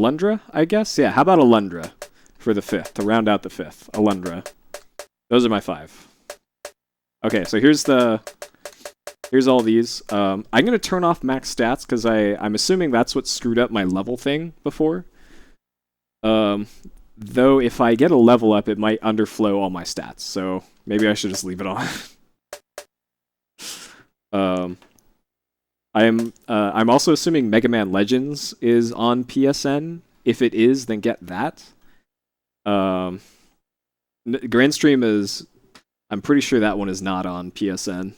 Alundra, I guess? Yeah, how about Alundra for the 5th, to round out the 5th? Alundra. Those are my 5. Okay, so here's all these. I'm going to turn off max stats because I'm assuming that's what screwed up my level thing before. Though if I get a level up, it might underflow all my stats, so maybe I should just leave it on. I'm also assuming Mega Man Legends is on PSN. If it is, then get that. Grand Stream is... I'm pretty sure that one is not on PSN.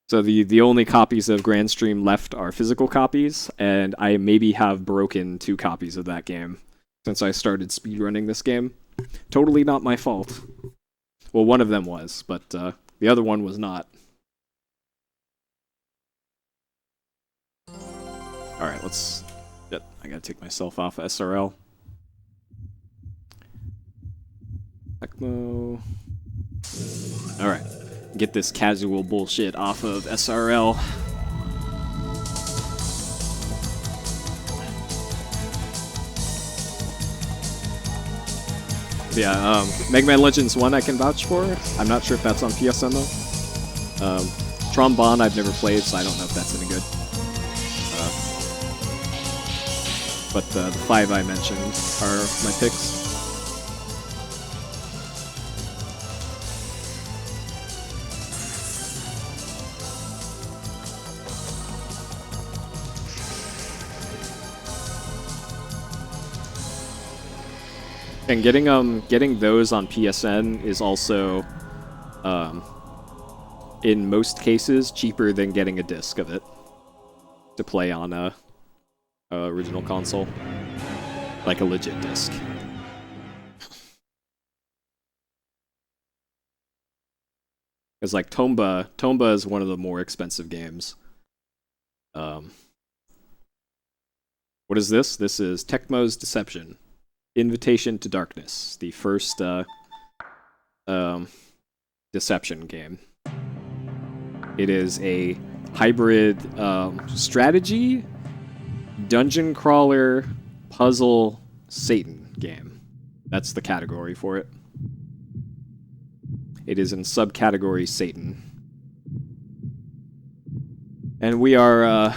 So the only copies of Grand Stream left are physical copies, and I maybe have broken 2 copies of that game since I started speedrunning this game. Totally not my fault. Well, one of them was, but the other one was not. Alright, let's... I gotta take myself off SRL. Tecmo. Alright. Get this casual bullshit off of SRL. Yeah, Mega Man Legends 1 I can vouch for. I'm not sure if that's on PSN though. Trombone I've never played, so I don't know if that's any good. But the 5 I mentioned are my picks. And getting those on PSN is also, in most cases, cheaper than getting a disc of it to play on a original console, like a legit disc. Because like Tomba is one of the more expensive games. What is this? This is Tecmo's Deception. Invitation to Darkness, the first Deception game. It is a hybrid strategy, dungeon crawler, puzzle, Satan game. That's the category for it. It is in subcategory Satan. And we are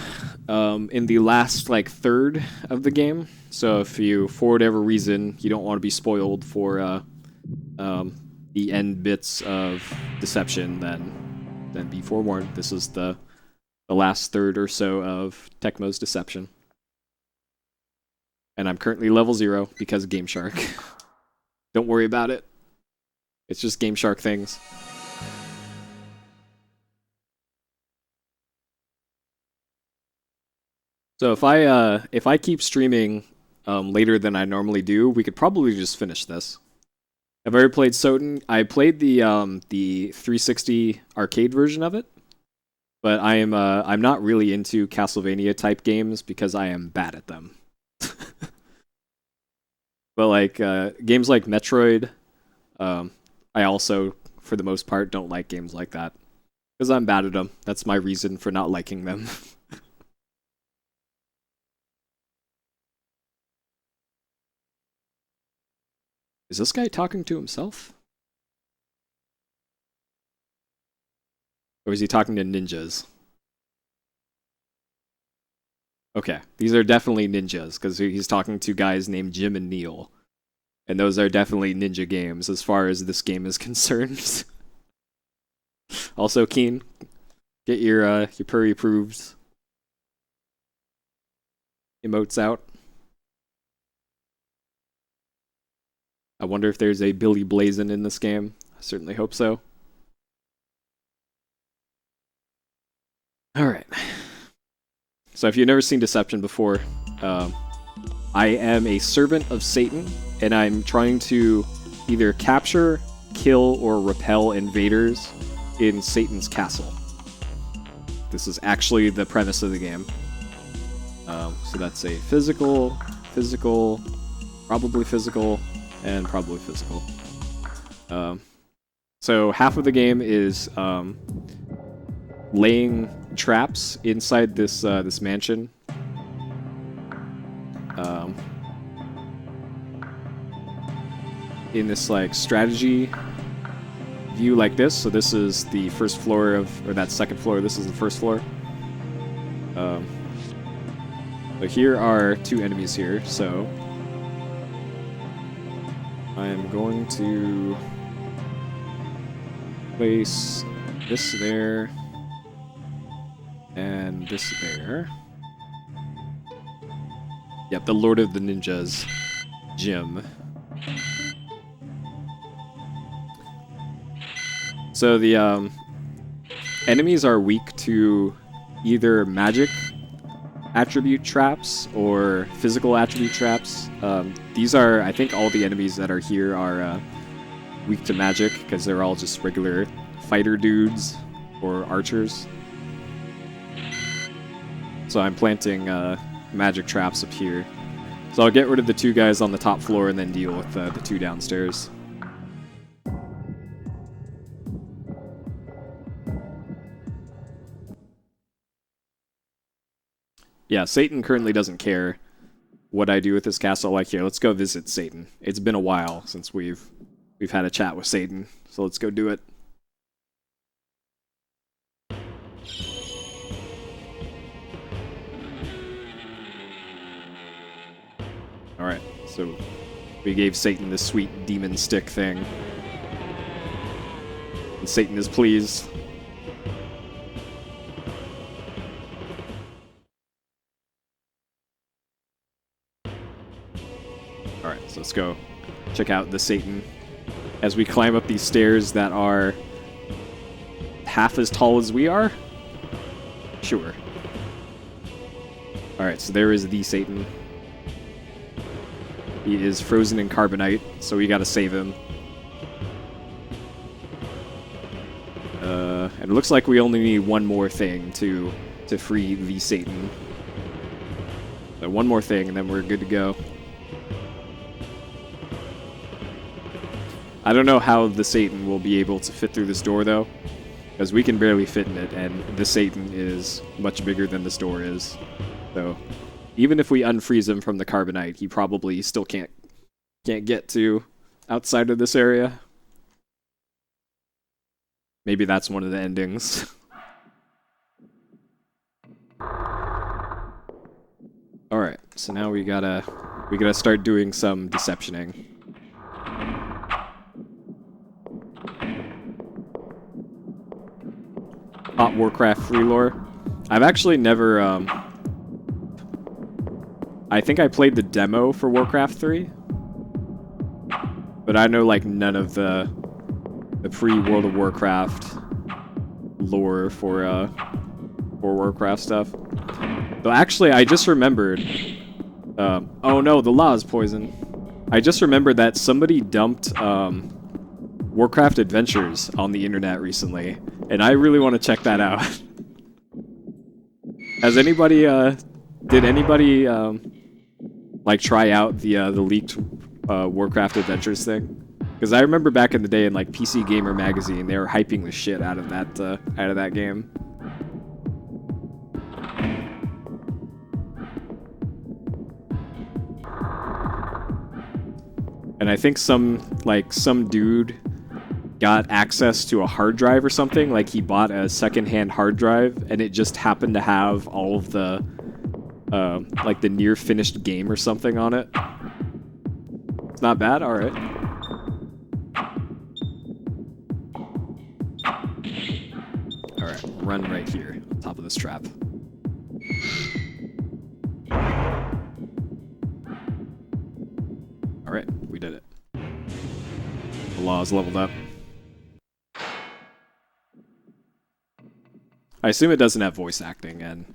in the last third of the game. So if you, for whatever reason, you don't want to be spoiled for the end bits of Deception, then be forewarned. This is the last third or so of Tecmo's Deception. And I'm currently level 0 because of Game Shark. Don't worry about it. It's just Game Shark things. So if I keep streaming later than I normally do, we could probably just finish this. I've already played Soten. I played the 360 arcade version of it, but I'm not really into Castlevania type games because I am bad at them. But games like Metroid, I also, for the most part, don't like games like that because I'm bad at them. That's my reason for not liking them. Is this guy talking to himself? Or is he talking to ninjas? Okay, these are definitely ninjas, because he's talking to guys named Jim and Neil. And those are definitely ninja games, as far as this game is concerned. Also, Keen, get your Puri-approved emotes out. I wonder if there's a Billy Blazin in this game. I certainly hope so. Alright. So if you've never seen Deception before, I am a servant of Satan, and I'm trying to either capture, kill, or repel invaders in Satan's castle. This is actually the premise of the game. So that's a physical, probably physical, and probably physical. So half of the game is laying traps inside this mansion. in this like strategy view like this. So this is the first floor of, or that second floor. This is the first floor. So here are two enemies here. So I am going to place this there and this there. Yep, the Lord of the Ninjas gym. So the enemies are weak to either magic attribute traps or physical attribute traps. These are, I think all the enemies that are here are weak to magic because they're all just regular fighter dudes or archers. So I'm planting magic traps up here. So I'll get rid of the two guys on the top floor and then deal with the two downstairs. Yeah, Satan currently doesn't care what I do with this castle. Like, here, let's go visit Satan. It's been a while since we've had a chat with Satan, so let's go do it. Alright, so we gave Satan this sweet demon stick thing. And Satan is pleased. Alright, so let's go check out the Satan as we climb up these stairs that are half as tall as we are? Sure. Alright, so there is the Satan. He is frozen in carbonite, so we gotta save him. And it looks like we only need one more thing to free the Satan. So one more thing, and then we're good to go. I don't know how the Satan will be able to fit through this door, though, because we can barely fit in it, and the Satan is much bigger than this door is. So even if we unfreeze him from the carbonite, he probably still can't get to outside of this area. Maybe that's one of the endings. Alright, so now we gotta start doing some deceptioning. Hot Warcraft 3 lore. I've actually never, I think I played the demo for Warcraft 3. But I know, like, none of the pre-World of Warcraft lore for Warcraft stuff. Though actually, I just remembered, oh no, the law is poison. I just remembered that somebody dumped, Warcraft Adventures on the internet recently, and I really want to check that out. Has anybody, did anybody, like, try out the leaked Warcraft Adventures thing? Because I remember back in the day in, like, PC Gamer magazine, they were hyping the shit out of that game. And I think some dude got access to a hard drive or something. Like, he bought a secondhand hard drive, and it just happened to have all of the, like, the near-finished game or something on it. It's not bad? Alright. Alright, run right here, on top of this trap. Alright, we did it. The law's leveled up. I assume it doesn't have voice acting, and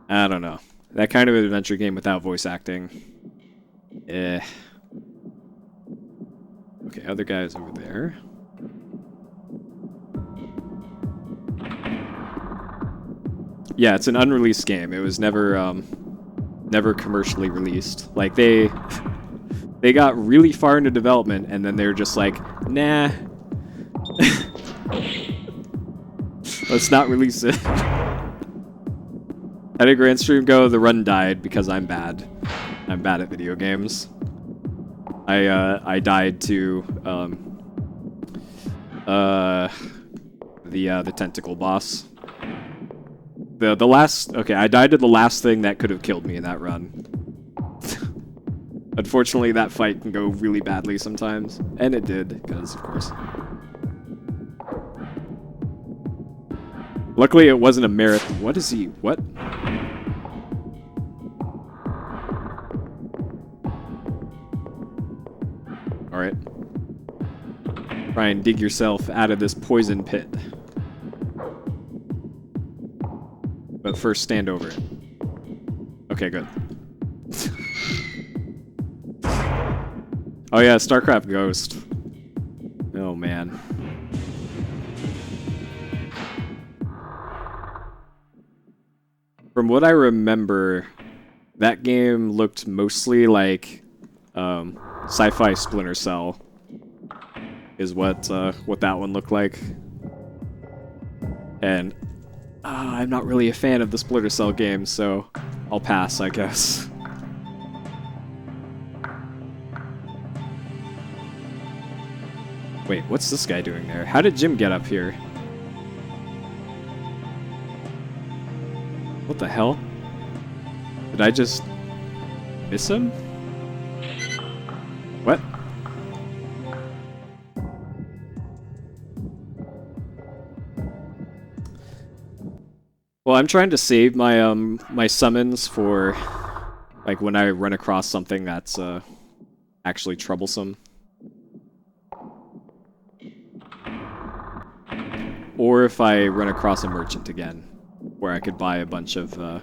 I don't know. That kind of adventure game without voice acting. Okay, other guy's over there. Yeah, it's an unreleased game. It was never commercially released. Like, they got really far into development, and then they're just like, nah. Let's not release it. Had a grand stream go, the run died because I'm bad. I'm bad at video games. I died to the tentacle boss. The last, okay, I died to the last thing that could have killed me in that run. Unfortunately, that fight can go really badly sometimes, and it did, because of course. Luckily, it wasn't a marathon. What is he? What? Alright. Try and dig yourself out of this poison pit. But first, stand over it. Okay, good. Oh yeah, StarCraft Ghost. Oh man. From what I remember, that game looked mostly like sci-fi Splinter Cell. Is what that one looked like. And I'm not really a fan of the Splinter Cell games, so I'll pass, I guess. Wait, what's this guy doing there? How did Jim get up here? What the hell? Did I just miss him? What? Well, I'm trying to save my my summons for like when I run across something that's actually troublesome. Or if I run across a merchant again, where I could buy a bunch of the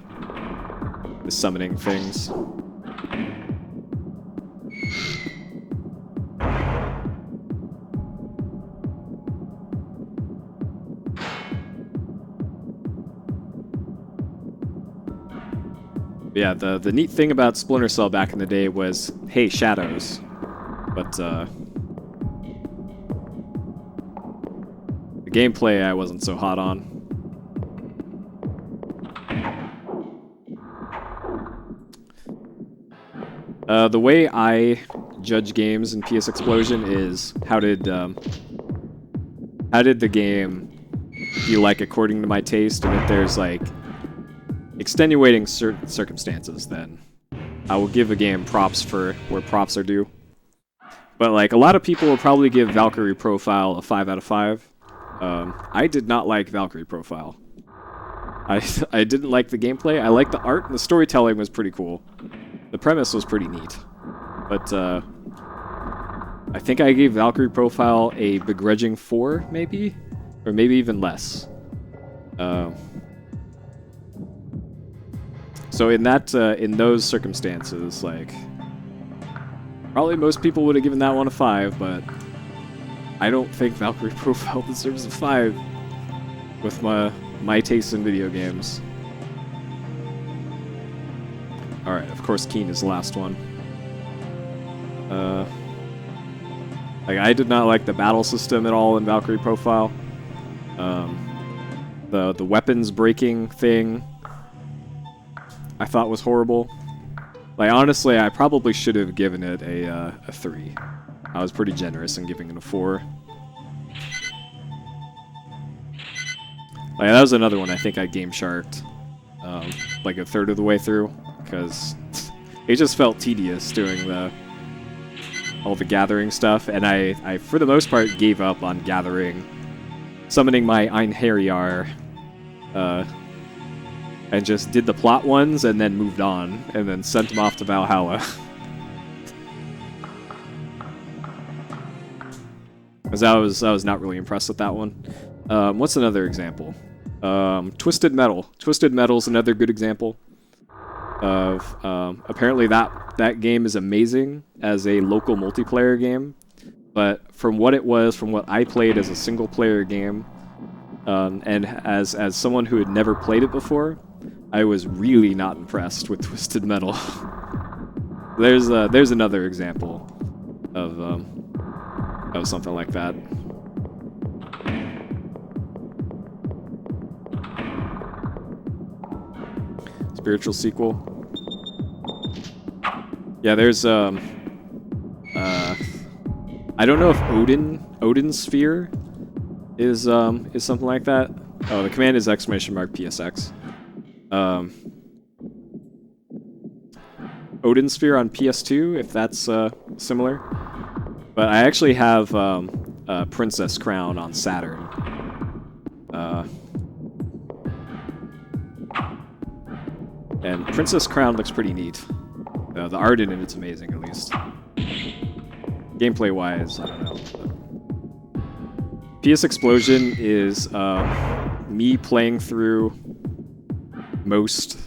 summoning things. Yeah, the neat thing about Splinter Cell back in the day was, hey, shadows. But the gameplay I wasn't so hot on. The way I judge games in PSXplosion is how did the game feel like according to my taste, and if there's like extenuating circumstances, then I will give a game props for where props are due. But like a lot of people will probably give Valkyrie Profile a 5 out of 5. I did not like Valkyrie Profile. I didn't like the gameplay. I liked the art, and the storytelling was pretty cool. The premise was pretty neat. But I think I gave Valkyrie Profile a begrudging 4, maybe? Or maybe even less. So in those circumstances, like, probably most people would have given that one a 5, but I don't think Valkyrie Profile deserves a 5 with my taste in video games. Alright, of course Keen is the last one. Like, I did not like the battle system at all in Valkyrie Profile. The weapons breaking thing I thought was horrible. Like, honestly, I probably should have given it a 3. I was pretty generous in giving it a 4. Like, that was another one I think I game sharked like a third of the way through, because it just felt tedious doing all the gathering stuff, and I for the most part gave up on gathering, summoning my Einherjar, and just did the plot ones and then moved on, and then sent them off to Valhalla. Because I was not really impressed with that one. What's another example? Twisted Metal. Twisted Metal's another good example of apparently that game is amazing as a local multiplayer game, but from what I played as a single player game, and as someone who had never played it before, I was really not impressed with Twisted Metal. There's another example of something like that. Spiritual sequel. Yeah, there's I don't know if Odin Sphere is something like that. Oh, the command is !PSX. Odin Sphere on PS2, if that's similar. But I actually have Princess Crown on Saturn. And Princess Crown looks pretty neat. The art in it's amazing, at least. Gameplay-wise, I don't know. PSXplosion is me playing through most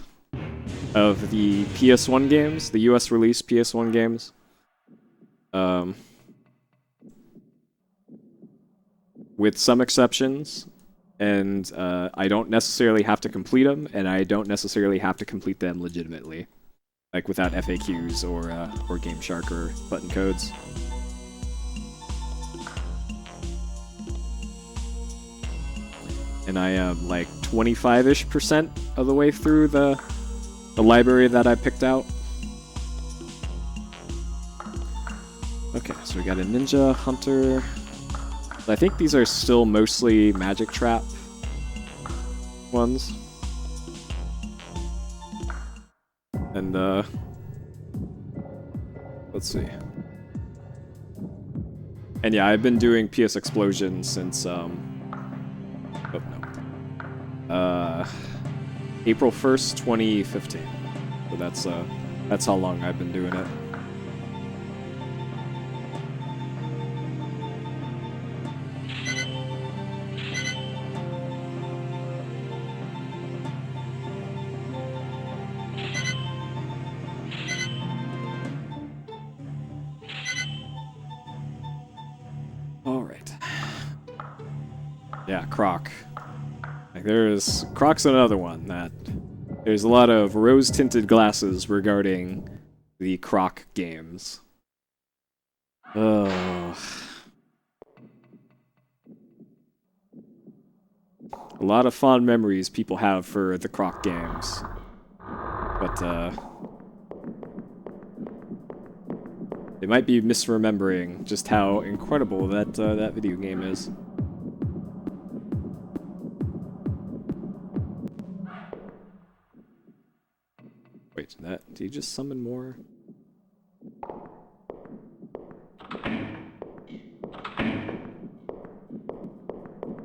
of the PS1 games, the US release PS1 games. With some exceptions, and I don't necessarily have to complete them, and I don't necessarily have to complete them legitimately, like without FAQs or Game Shark or button codes. And I am like 25-ish% of the way through the library that I picked out. Okay, so we got a Ninja Hunter. I think these are still mostly Magic Trap ones. And, let's see. And yeah, I've been doing PSXplosion since, April 1st, 2015. So that's how long I've been doing it. All right. Yeah, Croc. Like Croc's another one that there's a lot of rose-tinted glasses regarding the Croc games. A lot of fond memories people have for the Croc games. But they might be misremembering just how incredible that video game is. Wait, did he just summon more?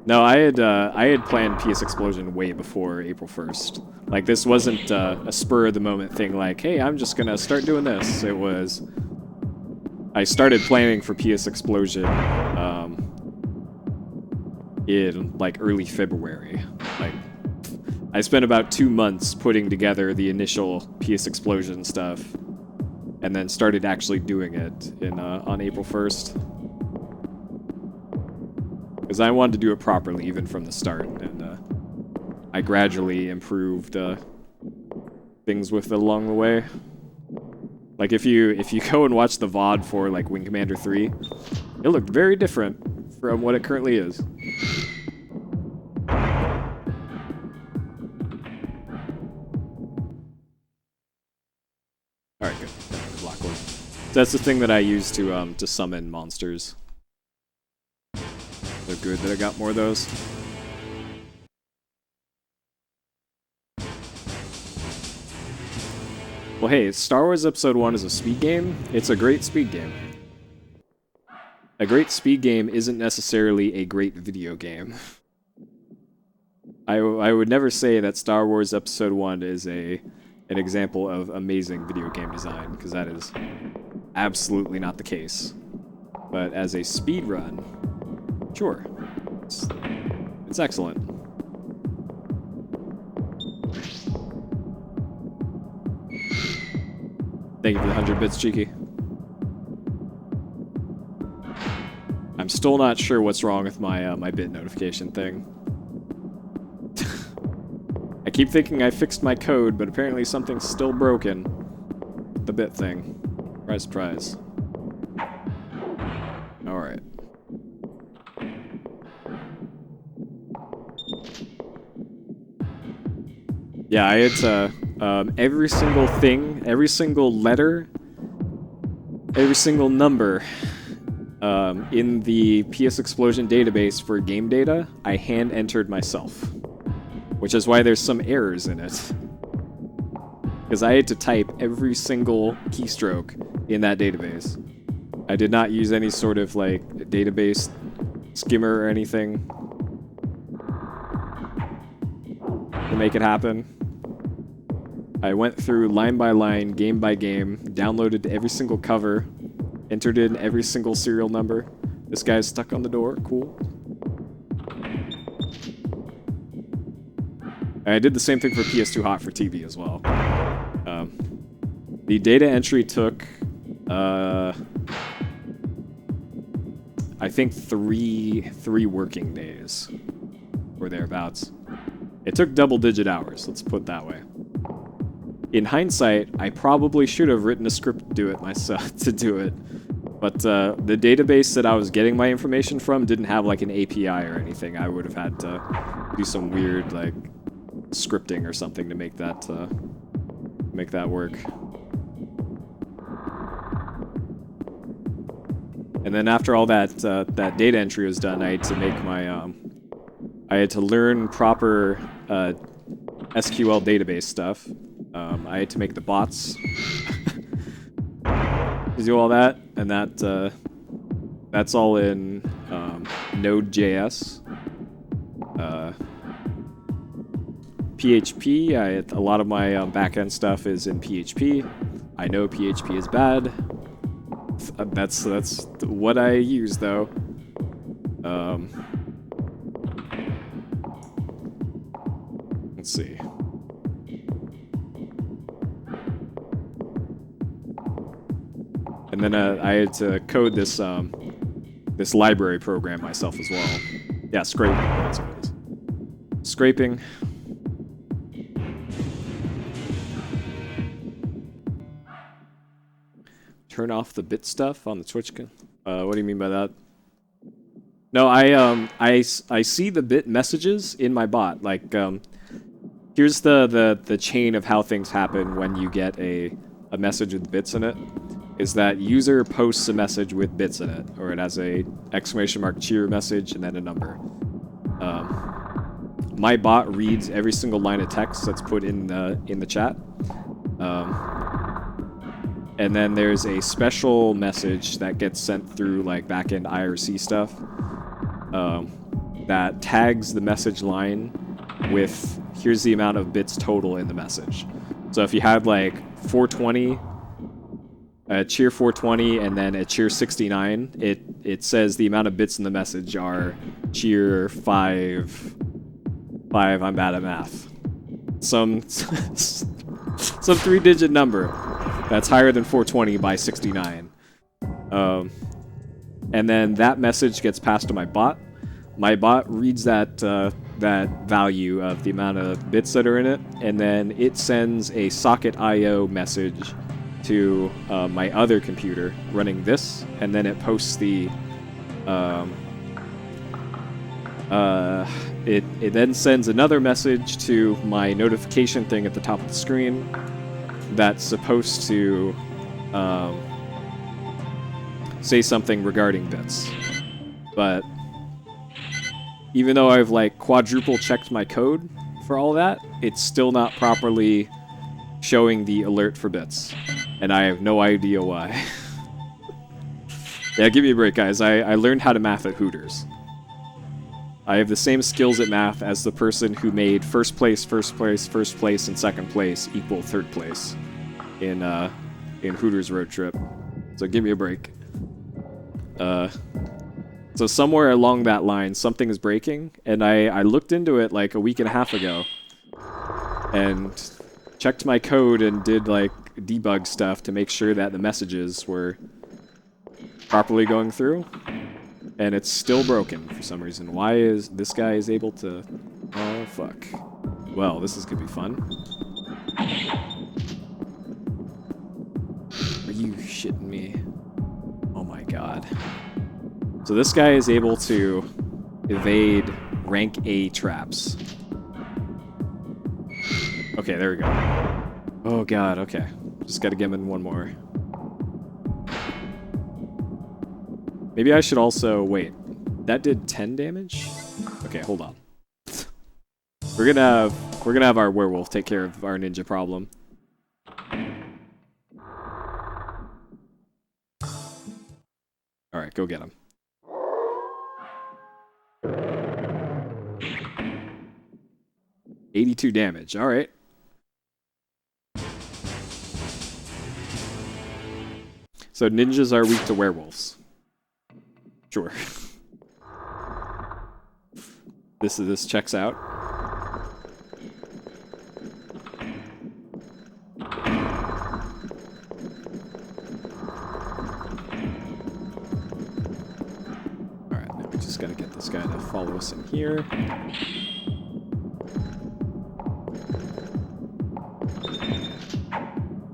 No, I had planned PSXplosion way before April 1st. Like, this wasn't a spur-of-the-moment thing like, hey, I'm just gonna start doing this. It was... I started planning for PSXplosion in, like, early February. Like, I spent about 2 months putting together the initial PSXplosion stuff, and then started actually doing it on April 1st. Because I wanted to do it properly even from the start, and I gradually improved things with it along the way. Like if you go and watch the VOD for like Wing Commander 3, it looked very different from what it currently is. Alright, good. Block one. So that's the thing that I use to summon monsters. They're good that I got more of those. Well, hey, Star Wars Episode 1 is a speed game. It's a great speed game. A great speed game isn't necessarily a great video game. I would never say that Star Wars Episode 1 is an example of amazing video game design, because that is absolutely not the case. But as a speed run, sure, it's excellent. Thank you for the 100 bits, Cheeky. I'm still not sure what's wrong with my my bit notification thing. I keep thinking I fixed my code, but apparently something's still broken. The bit thing. Surprise, surprise. Alright. Yeah, I had to... every single thing, every single letter every single number in the PSXplosion database for game data, I hand entered myself, which is why there's some errors in it. Because I had to type every single keystroke in that database. I did not use any sort of like database skimmer or anything to make it happen. I went through line by line, game by game, downloaded every single cover, entered in every single serial number. This guy's stuck on the door, cool. And I did the same thing for PS2 Hot for TV as well. The data entry took, I think three working days, or thereabouts. It took double-digit hours, let's put it that way. In hindsight, I probably should have written a script to do it myself, but the database that I was getting my information from didn't have like an API or anything. I would have had to do some weird like scripting or something to make that work. And then after all that data entry was done, I had to make my I had to learn proper SQL database stuff. I had to make the bots to do all that, and that's all in Node.js. PHP, a lot of my backend stuff is in PHP. I know PHP is bad. That's what I use though. Let's see. And then I had to code this this library program myself as well. Yeah, scraping. That's what it is. Scraping. Turn off the bit stuff on the Twitch. What do you mean by that? No, I see the bit messages in my bot. Like, here's the chain of how things happen when you get a message with bits in it. Is that user posts a message with bits in it, or it has a exclamation mark cheer message and then a number. My bot reads every single line of text that's put in the chat. And then there's a special message that gets sent through like backend IRC stuff that tags the message line with here's the amount of bits total in the message. So if you had like 420, a cheer 420, and then a cheer 69, it says the amount of bits in the message are cheer 5. I'm bad at math. Some 3-digit number that's higher than 420 by 69. And then that message gets passed to my bot. My bot reads that value of the amount of bits that are in it, and then it sends a socket IO message to my other computer running this, and then it posts the it then sends another message to my notification thing at the top of the screen that's supposed to say something regarding bits. But even though I've like quadruple checked my code for all that, it's still not properly showing the alert for bits. And I have no idea why. Yeah, give me a break, guys. I learned how to math at Hooters. I have the same skills at math as the person who made first place, and second place equal third place in Hooters road trip. So give me a break. So somewhere along that line, something is breaking, and I looked into it like a week and a half ago, and checked my code and did like debug stuff to make sure that the messages were properly going through. And it's still broken for some reason. Why is this guy is able to... Oh, fuck. Well, this is gonna be fun. Are you shitting me? Oh my god. So this guy is able to evade rank A traps. Okay, there we go. Oh god, okay. Just gotta get him in one more. Maybe I should also... Wait. That did 10 damage? Okay, hold on. We're gonna have our werewolf take care of our ninja problem. Alright, go get him. $82 damage, alright. So ninjas are weak to werewolves. Sure. This checks out. Alright, now we just gotta get this guy to follow us in here.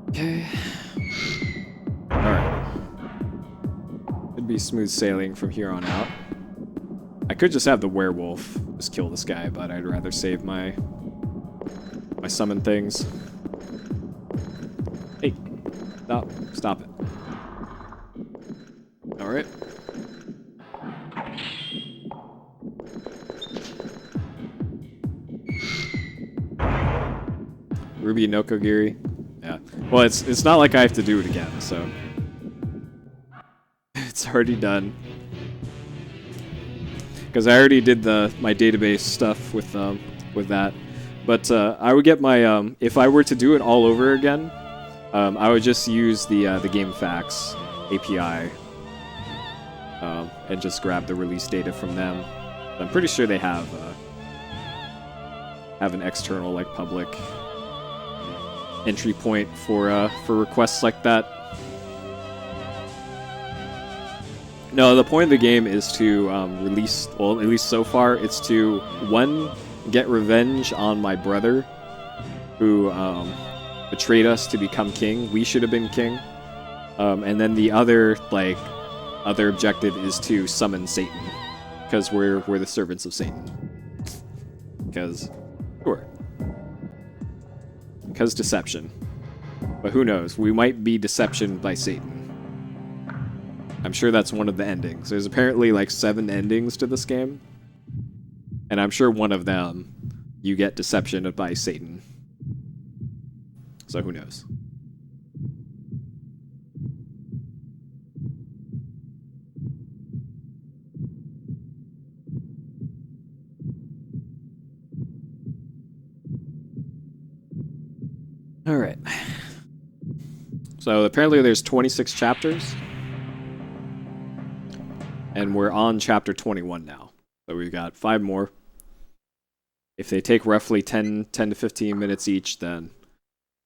Okay. Alright. Could be smooth sailing from here on out. I could just have the werewolf just kill this guy, but I'd rather save my summon things. Hey, stop it. All right. Ruby Nokogiri. Yeah. Well, it's not like I have to do it again, so it's already done. Because I already did my database stuff with that, but I would get my if I were to do it all over again, I would just use the GameFAQs API and just grab the release data from them. I'm pretty sure they have an external like public entry point for requests like that. No, the point of the game is to release, well, at least so far, it's to, one, get revenge on my brother, who betrayed us to become king. We should have been king. And then the other objective is to summon Satan, because we're the servants of Satan. Because, sure. Because deception. But who knows? We might be deception by Satan. I'm sure that's one of the endings. There's apparently like 7 endings to this game. And I'm sure one of them, you get deception by Satan. So who knows? Alright. So apparently there's 26 chapters. And we're on chapter 21 now. So we've got 5 more. If they take roughly 10 to 15 minutes each, then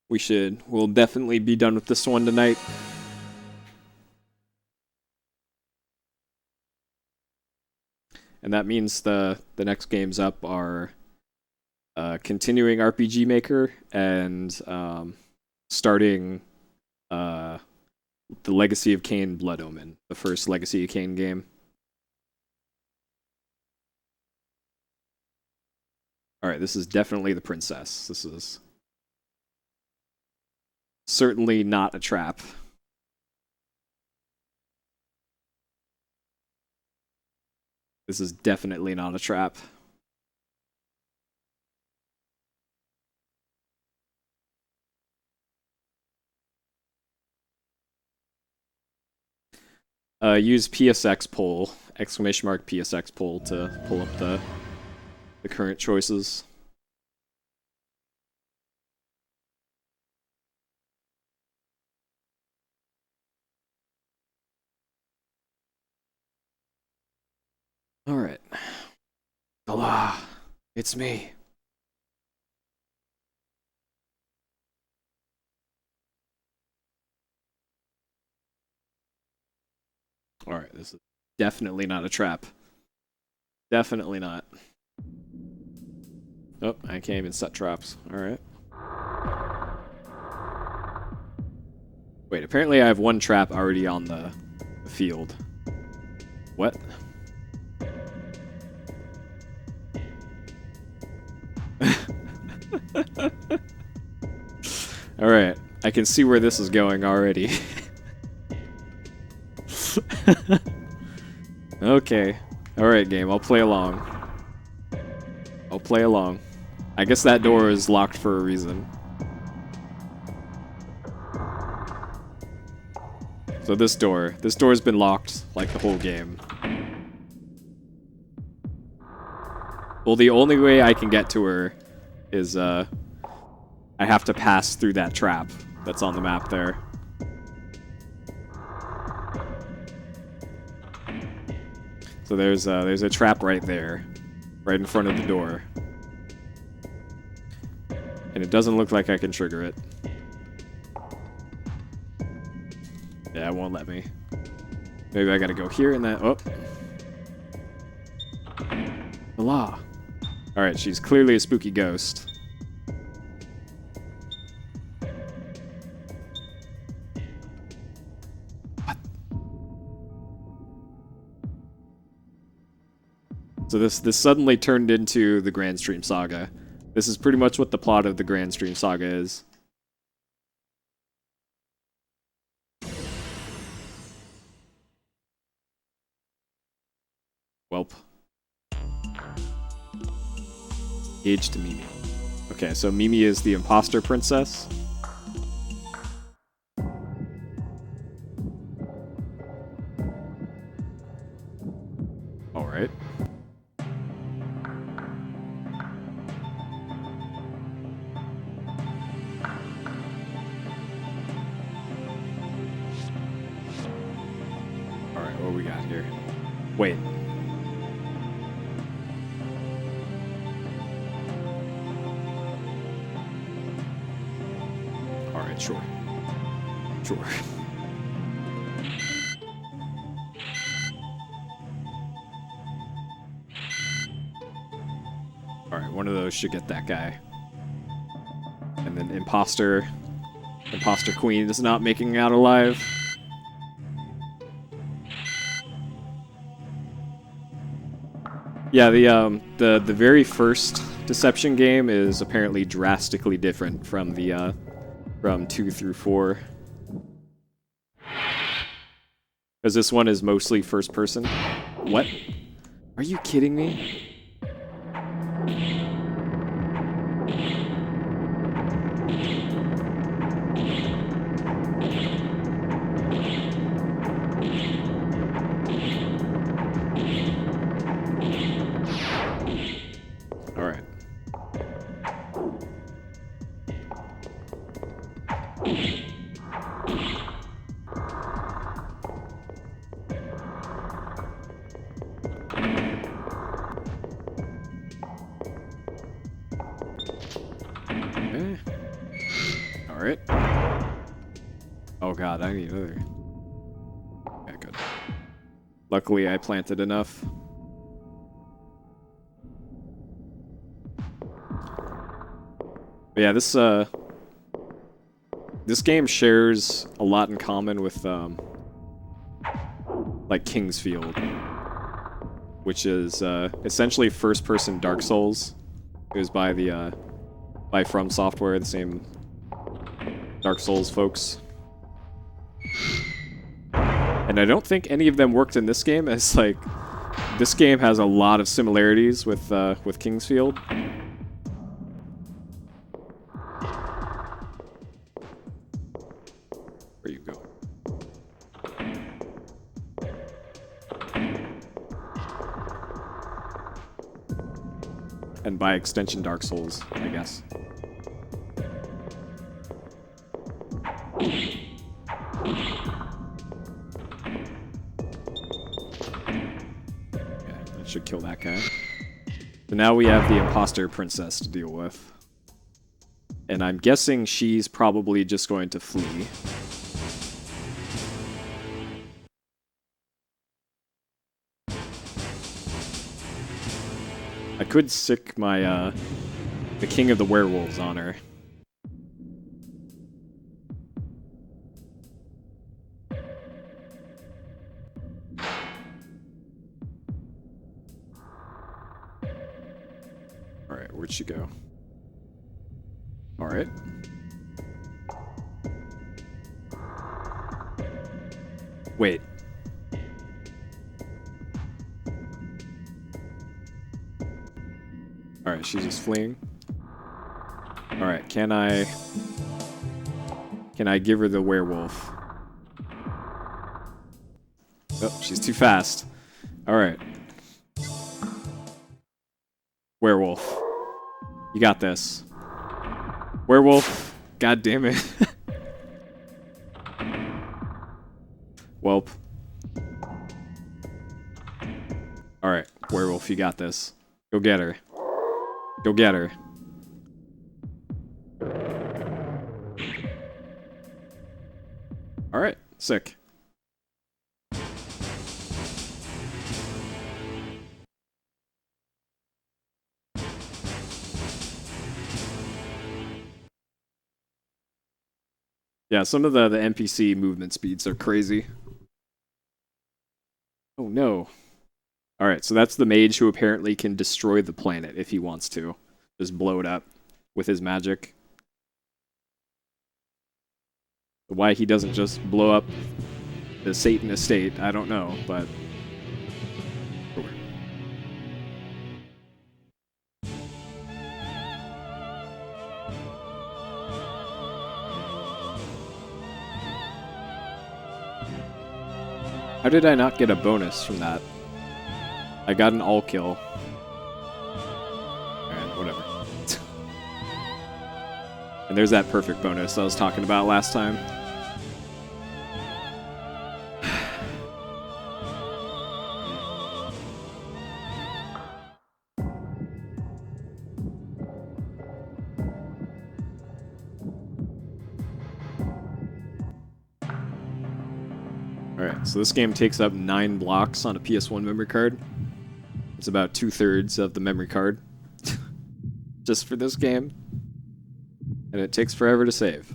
we'll definitely be done with this one tonight. And that means the next games up are continuing RPG Maker and starting the Legacy of Kain Blood Omen, the first Legacy of Kain game. Alright, this is definitely the princess. This is certainly not a trap. This is definitely not a trap. Use PSX poll, !PSX poll to pull up the current choices. Alright. Allah, it's me. Alright, this is definitely not a trap. Definitely not. Oh, I can't even set traps. Alright. Wait, apparently I have 1 trap already on the field. What? Alright, I can see where this is going already. Okay. Alright, game. I'll play along. I'll play along. I guess that door is locked for a reason. So this door's been locked like the whole game. Well, the only way I can get to her is, I have to pass through that trap that's on the map there. So there's a trap right there, right in front of the door. And it doesn't look like I can trigger it. Yeah, it won't let me. Maybe I gotta go here and that. Oh. Allah. Alright, she's clearly a spooky ghost. What? So this suddenly turned into the Grand Stream Saga. This is pretty much what the plot of the Grand Stream Saga is. Welp. Age to Mimi. Okay, so Mimi is the imposter princess. Alright. Alright, what do we got here? Wait. Alright, sure. Sure. Alright, one of those should get that guy. And then Imposter Queen is not making it out alive. Yeah, the very first Deception game is apparently drastically different from the from 2 through 4. Because this one is mostly first person. What? Are you kidding me? Alright. Okay. Alright. Oh god, I need another. Okay, good. Luckily I planted enough. But yeah, this game shares a lot in common with like Kingsfield, which is essentially first-person Dark Souls. It was by the by From Software, the same Dark Souls folks. And I don't think any of them worked in this game, as like this game has a lot of similarities with Kingsfield. Where you go? And by extension, Dark Souls, I guess. Should kill that guy. So now we have the imposter princess to deal with. And I'm guessing she's probably just going to flee. I could sick my, the king of the werewolves on her. Alright, where'd she go? Alright. Wait. Alright, she's just fleeing. Alright, can I give her the werewolf? Oh, she's too fast. Alright. Werewolf. You got this. Werewolf. God damn it. Welp. Alright, werewolf, you got this. Go get her. Go get her. Alright, sick. Yeah, some of the NPC movement speeds are crazy. Oh no. Alright, so that's the mage who apparently can destroy the planet if he wants to. Just blow it up with his magic. Why he doesn't just blow up the Satan estate, I don't know, but... How did I not get a bonus from that? I got an all kill. And whatever. And there's that perfect bonus I was talking about last time. Alright, so this game takes up 9 blocks on a PS1 memory card. It's about 2/3 of the memory card. Just for this game. And it takes forever to save.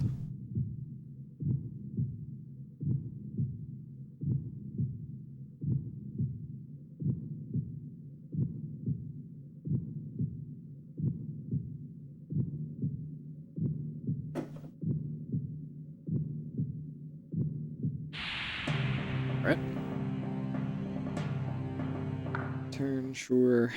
Alright. Turn, sure.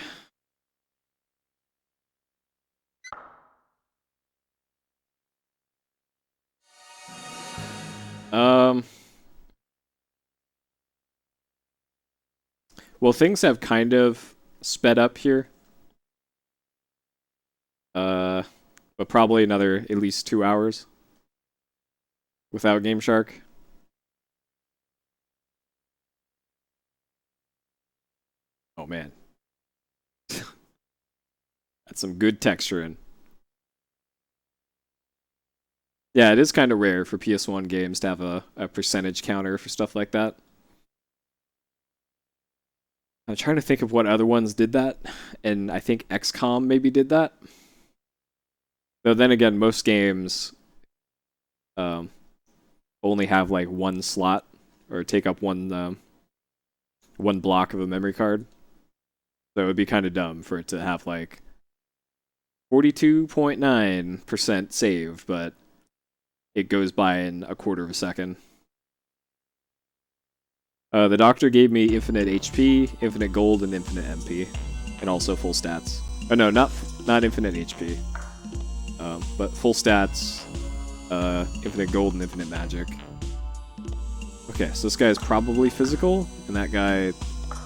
Well, things have kind of sped up here. But probably another at least 2 hours without Game Shark. Oh man. That's some good texturing. Yeah, it is kind of rare for PS1 games to have a percentage counter for stuff like that. I'm trying to think of what other ones did that, and I think XCOM maybe did that. Though then again, most games only have like one slot, or take up one block of a memory card. So it would be kind of dumb for it to have like 42.9% save, but it goes by in a quarter of a second. The doctor gave me infinite HP, infinite gold, and infinite MP, and also full stats. Oh no, not infinite HP, but full stats, infinite gold, and infinite magic. Okay, so this guy is probably physical, and that guy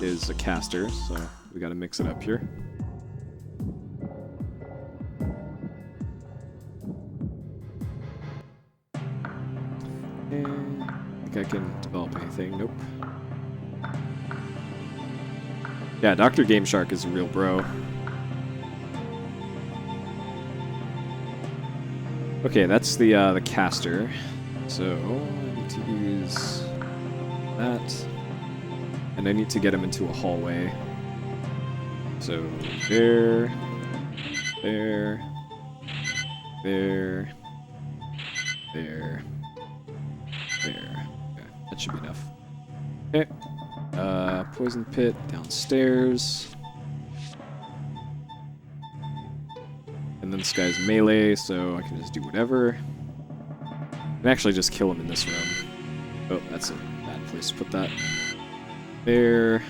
is a caster, so we gotta mix it up here. And I think I can develop anything. Nope. Yeah, Dr. Game Shark is a real bro. Okay, that's the caster. So I need to use that, and I need to get him into a hallway. So there, there, there, there, there. Okay, that should be enough. Okay. Poison pit downstairs. And then this guy's melee, so I can just do whatever. I can actually just kill him in this room. Oh, that's a bad place to put that. There.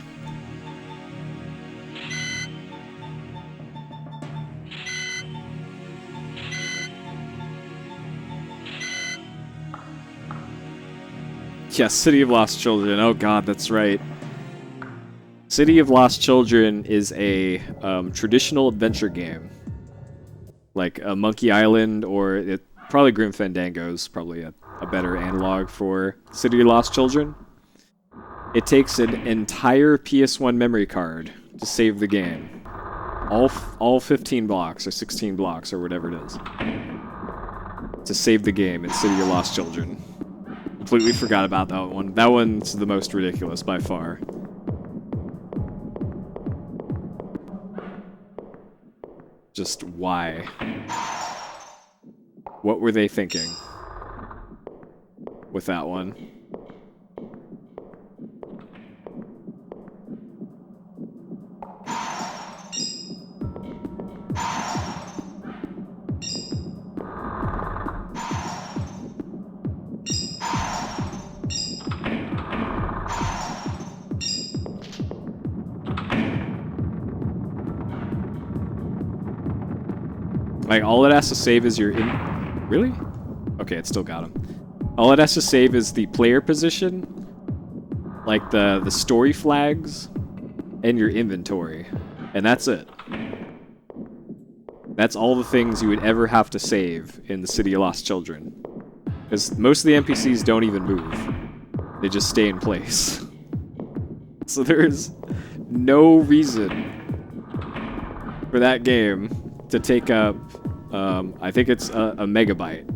Yes, City of Lost Children. Oh god, that's right. City of Lost Children is a traditional adventure game. Like a Monkey Island, or probably Grim Fandango's probably a better analog for City of Lost Children. It takes an entire PS1 memory card to save the game. All 15 blocks or 16 blocks or whatever it is. To save the game in City of Lost Children. Completely forgot about that one. That one's the most ridiculous by far. Just why? What were they thinking with that one? Like, all it has to save is your Really? Okay, it still got him. All it has to save is the player position, like the story flags, and your inventory. And that's it. That's all the things you would ever have to save in the City of Lost Children. Because most of the NPCs don't even move. They just stay in place. So there's no reason for that game to take up, I think it's a megabyte.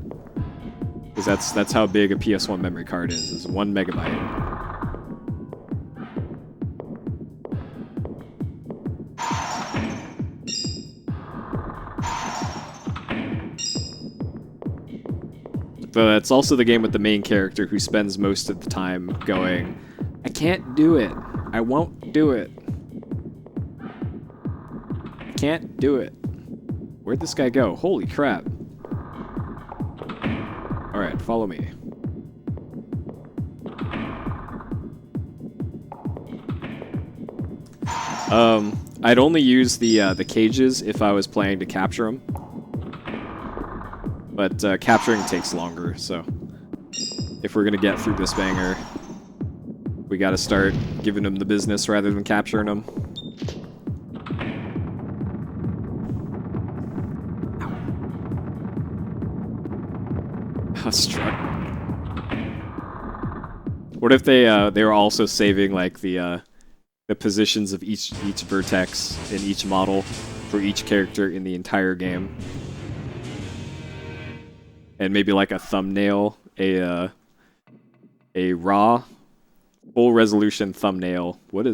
Because that's how big a PS1 memory card is 1 megabyte. But it's also the game with the main character who spends most of the time going, I can't do it. I won't do it. I can't do it. Where'd this guy go? Holy crap. Alright, follow me. I'd only use the cages if I was planning to capture them. But capturing takes longer, so if we're gonna get through this banger, we gotta start giving them the business rather than capturing them. Struck. What if they were also saving like the positions of each vertex in each model for each character in the entire game, and maybe like a thumbnail, a raw, full resolution thumbnail. What?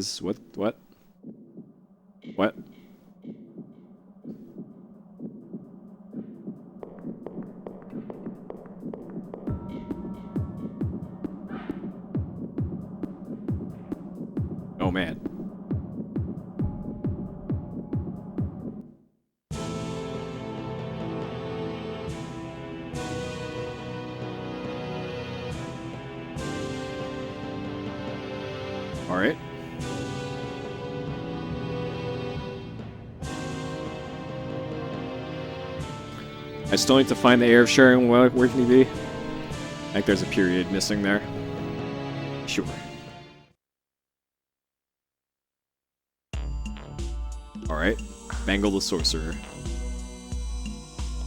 Oh man. All right. I still need to find the heir of Sharon. Where can he be? I think there's a period missing there. Sure. Alright. Bangle the Sorcerer.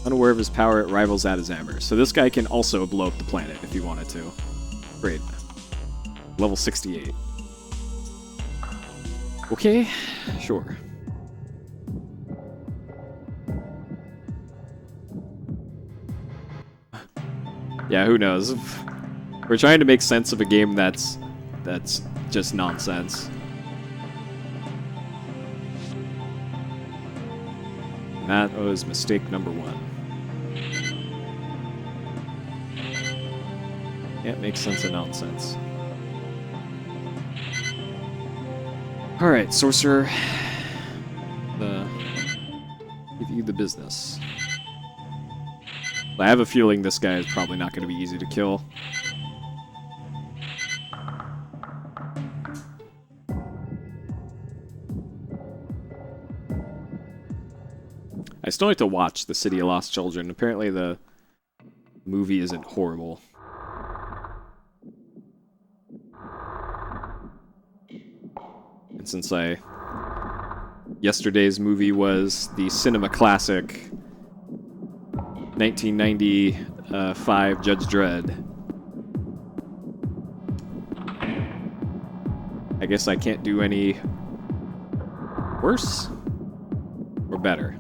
Unaware of his power, it rivals at his hammer. So this guy can also blow up the planet if he wanted to. Great. Level 68. Okay, sure. Yeah, who knows? We're trying to make sense of a game that's just nonsense. And that was mistake number 1. Can't make sense of nonsense. Alright, Sorcerer. Give you the business. I have a feeling this guy is probably not going to be easy to kill. I still need to watch The City of Lost Children. Apparently the movie isn't horrible. And since yesterday's movie was the cinema classic 1995 Judge Dredd, I guess I can't do any worse or better.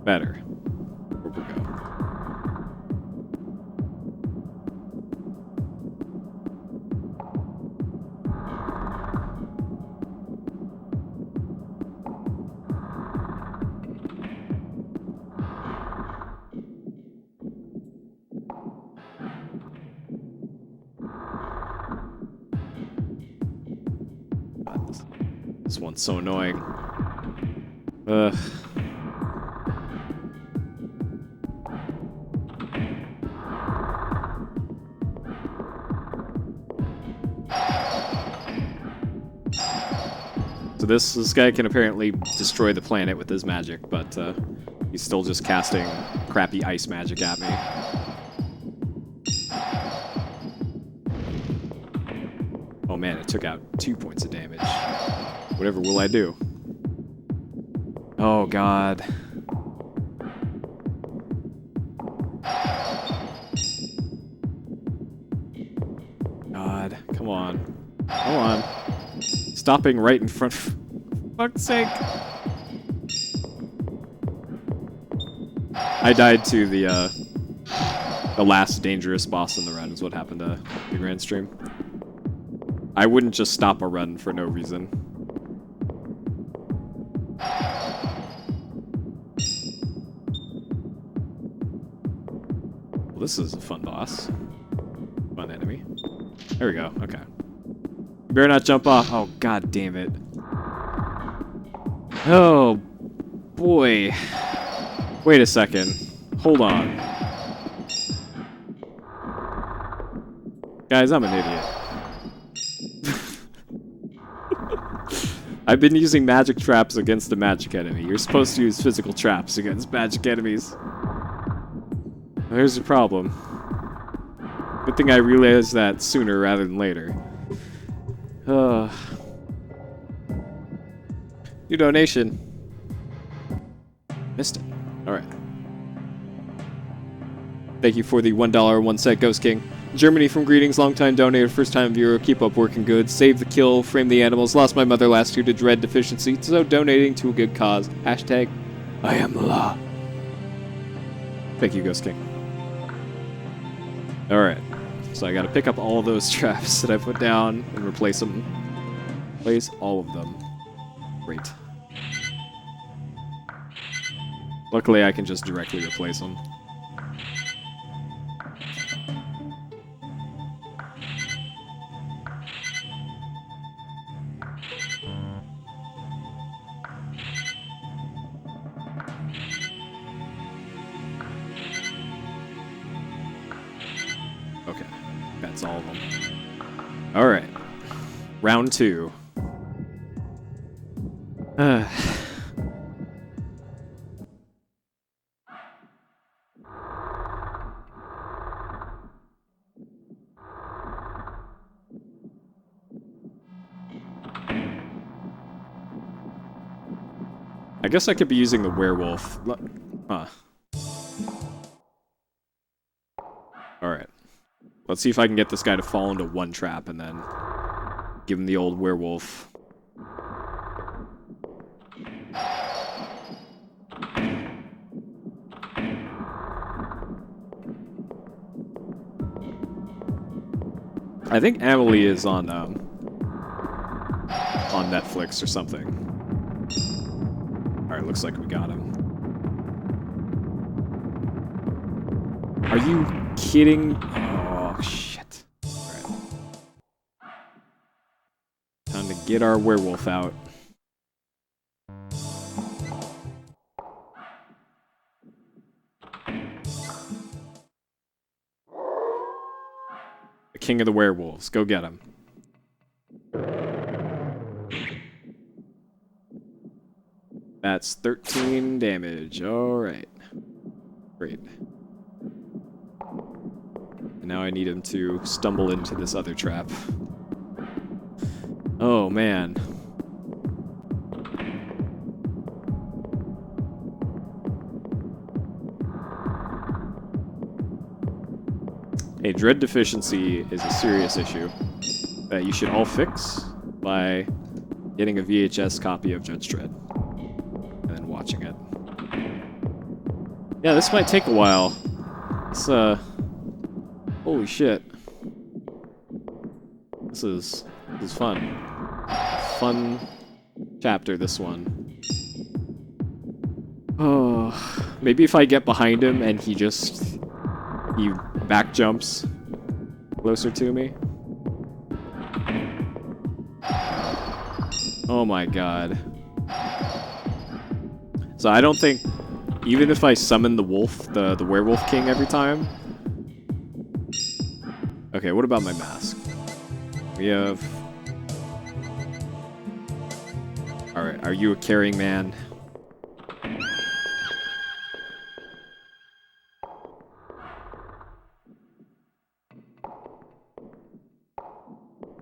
Better. Where we go? This one's so annoying. Ugh. So this guy can apparently destroy the planet with his magic, but he's still just casting crappy ice magic at me. Oh man, it took out 2 points of damage. Whatever will I do? Oh god. God, come on. Come on. Stopping right in front. For fuck's sake. I died to the last dangerous boss in the run is what happened to the grand stream. I wouldn't just stop a run for no reason. Well, this is a fun boss. Fun enemy. There we go, okay. You better not jump off. Oh, god damn it. Oh, boy. Wait a second. Hold on. Guys, I'm an idiot. I've been using magic traps against a magic enemy. You're supposed to use physical traps against magic enemies. There's the problem. Good thing I realized that sooner rather than later. New donation. Missed it. Alright. Thank you for the $1 1 set, Ghost King. Germany from greetings, long-time donator, first-time viewer, keep up working good, save the kill, frame the animals, lost my mother last year to dread deficiency, so donating to a good cause. Hashtag, I am the law. Thank you, Ghost King. Alright, so I gotta pick up all of those traps that I put down and replace them. Replace all of them. Great. Luckily, I can just directly replace them. Okay, that's all of them. Alright. Round 2. I guess I could be using the werewolf. Huh. Alright. Let's see if I can get this guy to fall into one trap and then give him the old werewolf. I think Amelie is on Netflix or something. Alright, looks like we got him. Are you kidding? Oh, shit. Alright. Time to get our werewolf out. The king of the werewolves. Go get him. That's 13 damage. Alright. Great. And now I need him to stumble into this other trap. Oh, man. Hey, dread deficiency is a serious issue that you should all fix by getting a VHS copy of Judge Dredd and then watching it. Yeah, this might take a while. It's, holy shit. This is fun. Fun chapter, this one. Oh, maybe if I get behind him and he back jumps closer to me. Oh my god. So I don't think, even if I summon the wolf, the werewolf king every time. Okay, what about my mask? We have... Alright, are you a carrying man?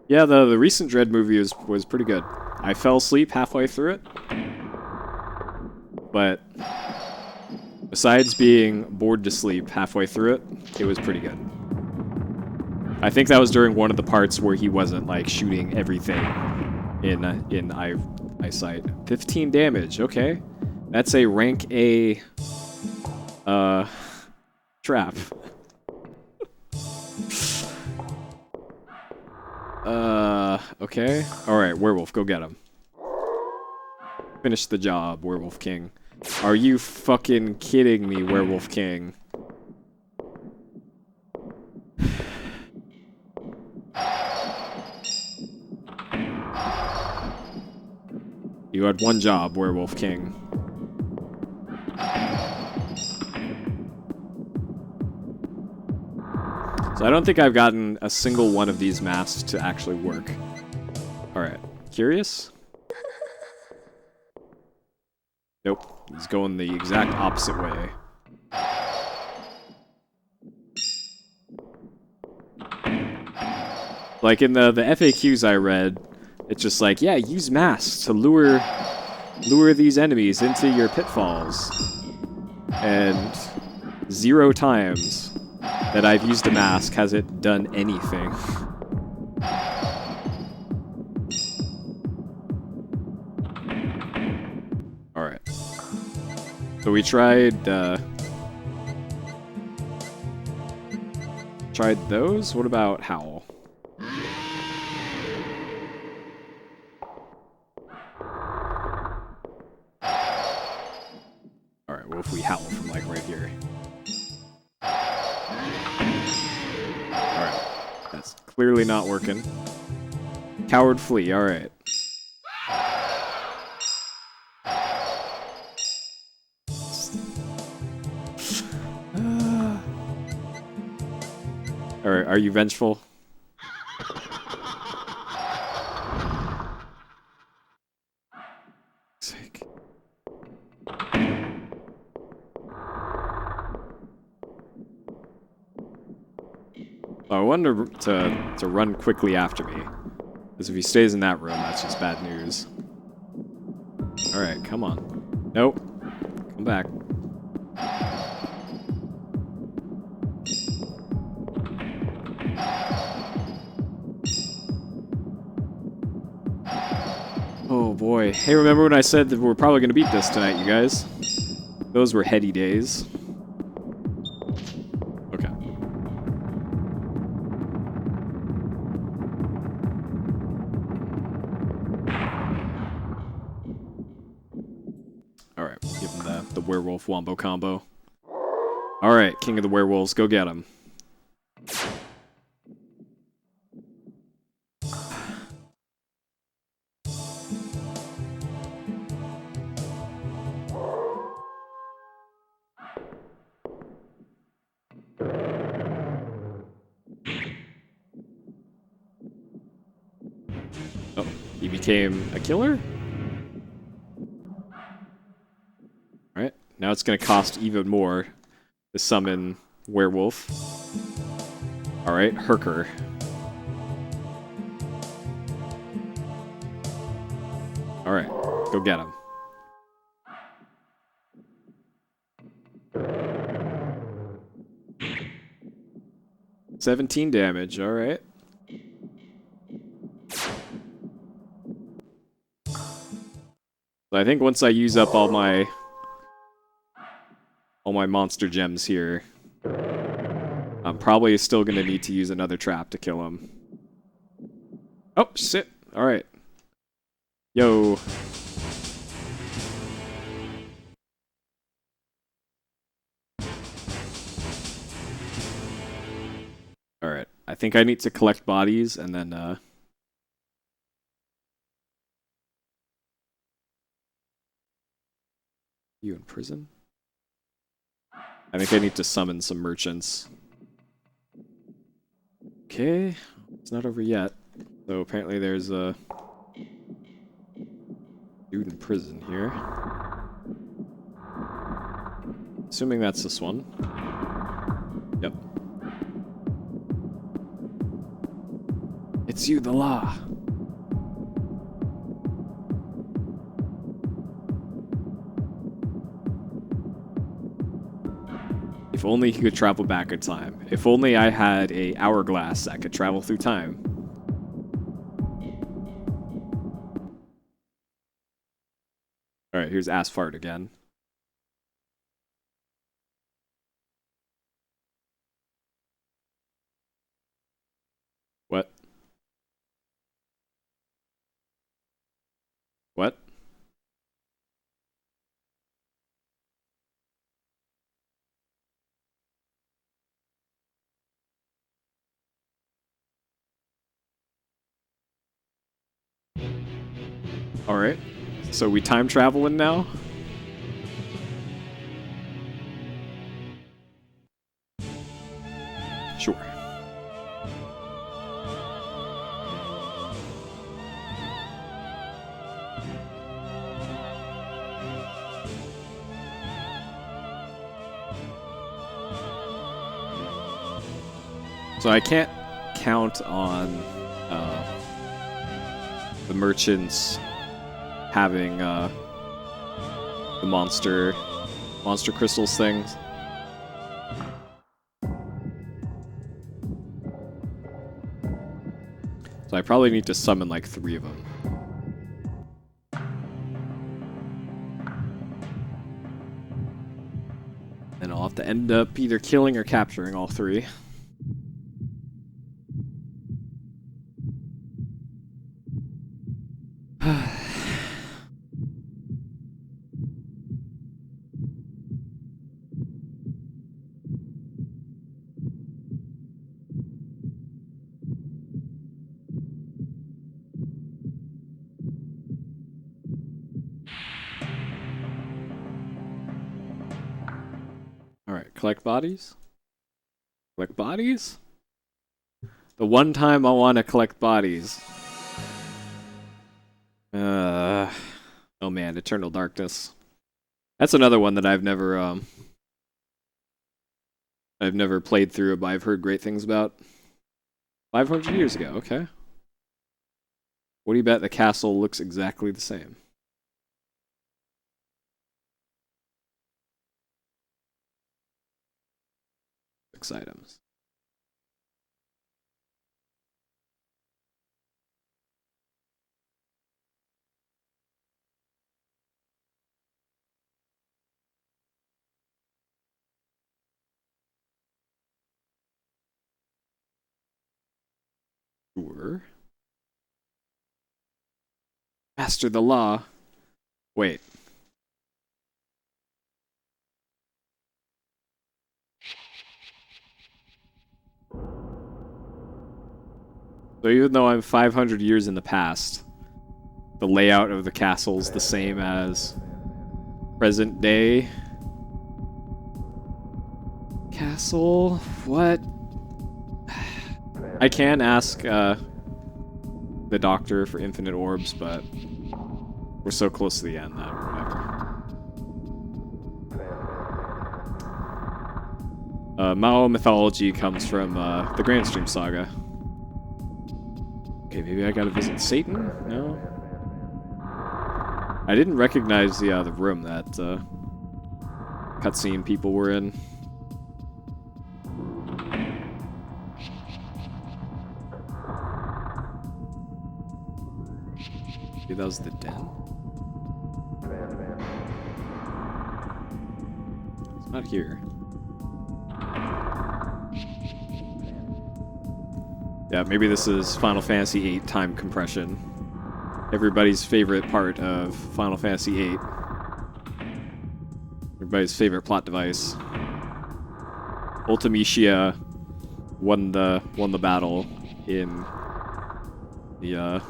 Yeah, the recent Dredd movie was pretty good. I fell asleep halfway through it. But besides being bored to sleep halfway through it, it was pretty good. I think that was during one of the parts where he wasn't, like, shooting everything in eyesight. 15 damage, okay. That's a rank A trap. Okay. Alright, werewolf, go get him. Finish the job, werewolf king. Are you fucking kidding me, werewolf king? You had one job, werewolf king. So I don't think I've gotten a single one of these masks to actually work. Alright. Curious? Nope. He's going the exact opposite way. Like in the FAQs I read, it's just like, yeah, use masks to lure these enemies into your pitfalls. And 0 times that I've used a mask has it done anything. Alright. So we tried those? What about Howl? Alright, well if we Howl from like right here. Alright. That's clearly not working. Coward flee, alright. Alright, are you vengeful? Sake. I wanted to run quickly after me. Because if he stays in that room, that's just bad news. Alright, come on. Nope. Come back. Oh boy. Hey, remember when I said that we're probably going to beat this tonight, you guys? Those were heady days. Okay. Alright, we'll give him the werewolf wombo combo. Alright, king of the werewolves, go get him. Oh, he became a killer? Alright, now it's gonna cost even more to summon werewolf. Alright, Herker. Alright, go get him. 17 damage, alright. So I think once I use up all my monster gems here, I'm probably still gonna need to use another trap to kill him. Oh, shit. Alright. Yo. Alright. I think I need to collect bodies and then, You in prison? I think I need to summon some merchants. Okay. It's not over yet. So apparently there's a dude in prison here. Assuming that's this one. Yep. It's you, the law. If only he could travel back in time. If only I had a hourglass that could travel through time. Alright, here's Asphalt again. What? What? Alright. So we time traveling now? Sure. So I can't count on the merchants having the monster crystals things. So I probably need to summon like 3 of them. And I'll have to end up either killing or capturing all 3. Alright, collect bodies? Collect bodies? The one time I want to collect bodies. Oh man, Eternal Darkness. That's another one that I've never played through, but I've heard great things about. 500 years ago, okay. What do you bet the castle looks exactly the same? 6 items. Sure. Master the law. Wait. So even though I'm 500 years in the past, the layout of the castle's the same as present day castle? What? I can ask the doctor for infinite orbs, but we're so close to the end that whatever. Mao mythology comes from the Grand Stream Saga. Okay, maybe I gotta visit Satan? No? I didn't recognize the room that cutscene people were in. Maybe that was the den? It's not here. Yeah, maybe this is Final Fantasy VIII time compression. Everybody's favorite part of Final Fantasy VIII. Everybody's favorite plot device. Ultimecia won the battle in the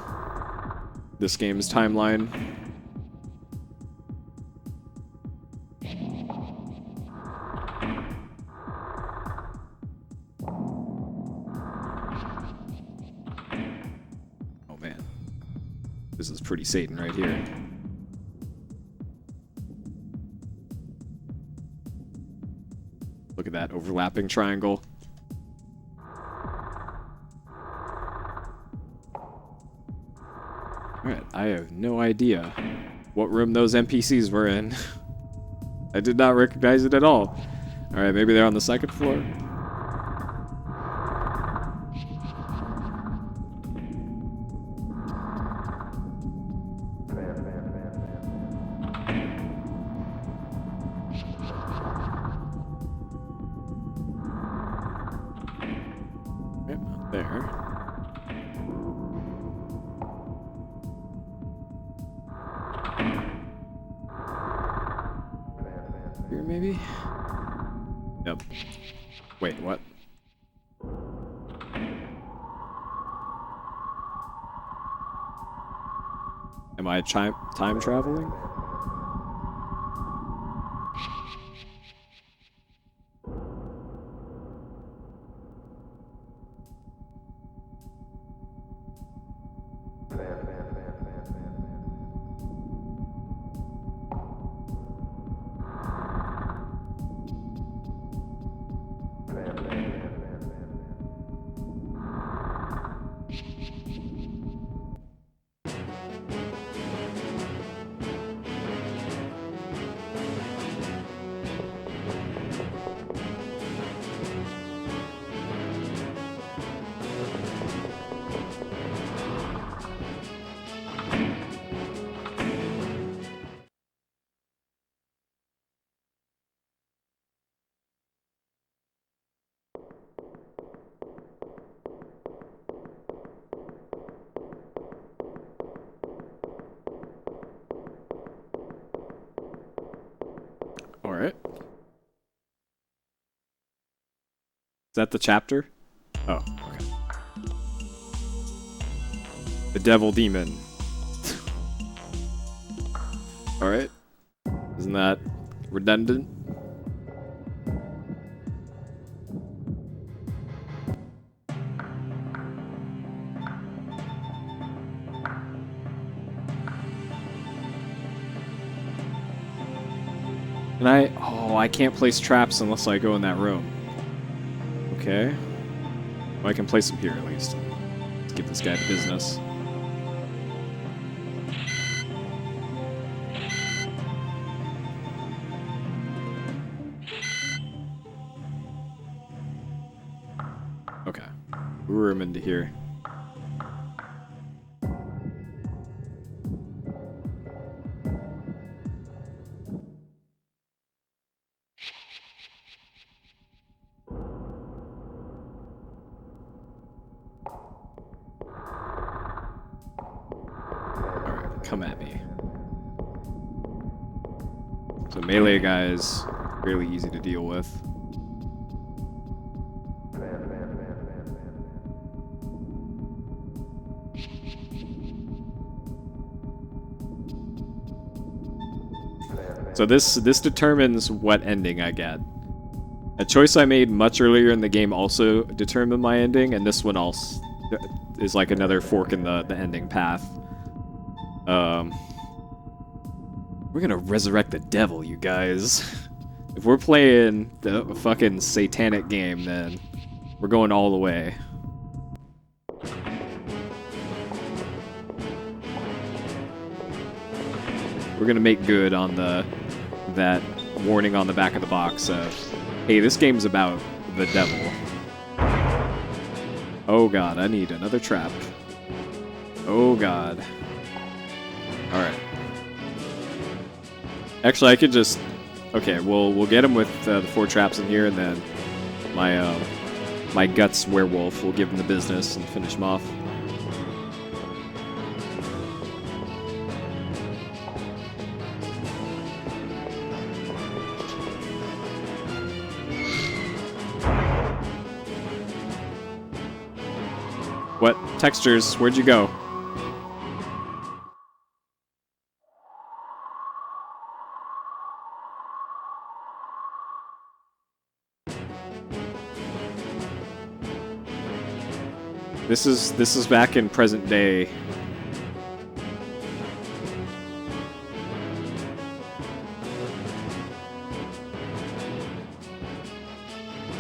this game's timeline. Oh man. This is pretty Satan right here. Look at that overlapping triangle. Alright, I have no idea what room those NPCs were in. I did not recognize it at all. Alright, maybe they're on the second floor. Yep, not there. Here, maybe? Yep. Wait, what? Am I time traveling? Alright. Is that the chapter? Oh, okay. The devil demon. Alright. Isn't that redundant? And I can't place traps unless I go in that room. Okay. Well, I can place them here at least. Let's give this guy the business. Okay. Lure him into here. Come at me. So melee guy is fairly easy to deal with. So this determines what ending I get. A choice I made much earlier in the game also determined my ending, and this one also is like another fork in the ending path. We're gonna resurrect the devil, you guys. If we're playing the fucking satanic game, then we're going all the way. We're gonna make good on that warning on the back of the box of, hey, this game's about the devil. Oh god, I need another trap. Oh god. All right. Actually, I could just... Okay, we'll get him with the 4 traps in here, and then my Guts Werewolf will give him the business and finish him off. What? Textures, where'd you go? This is back in present day.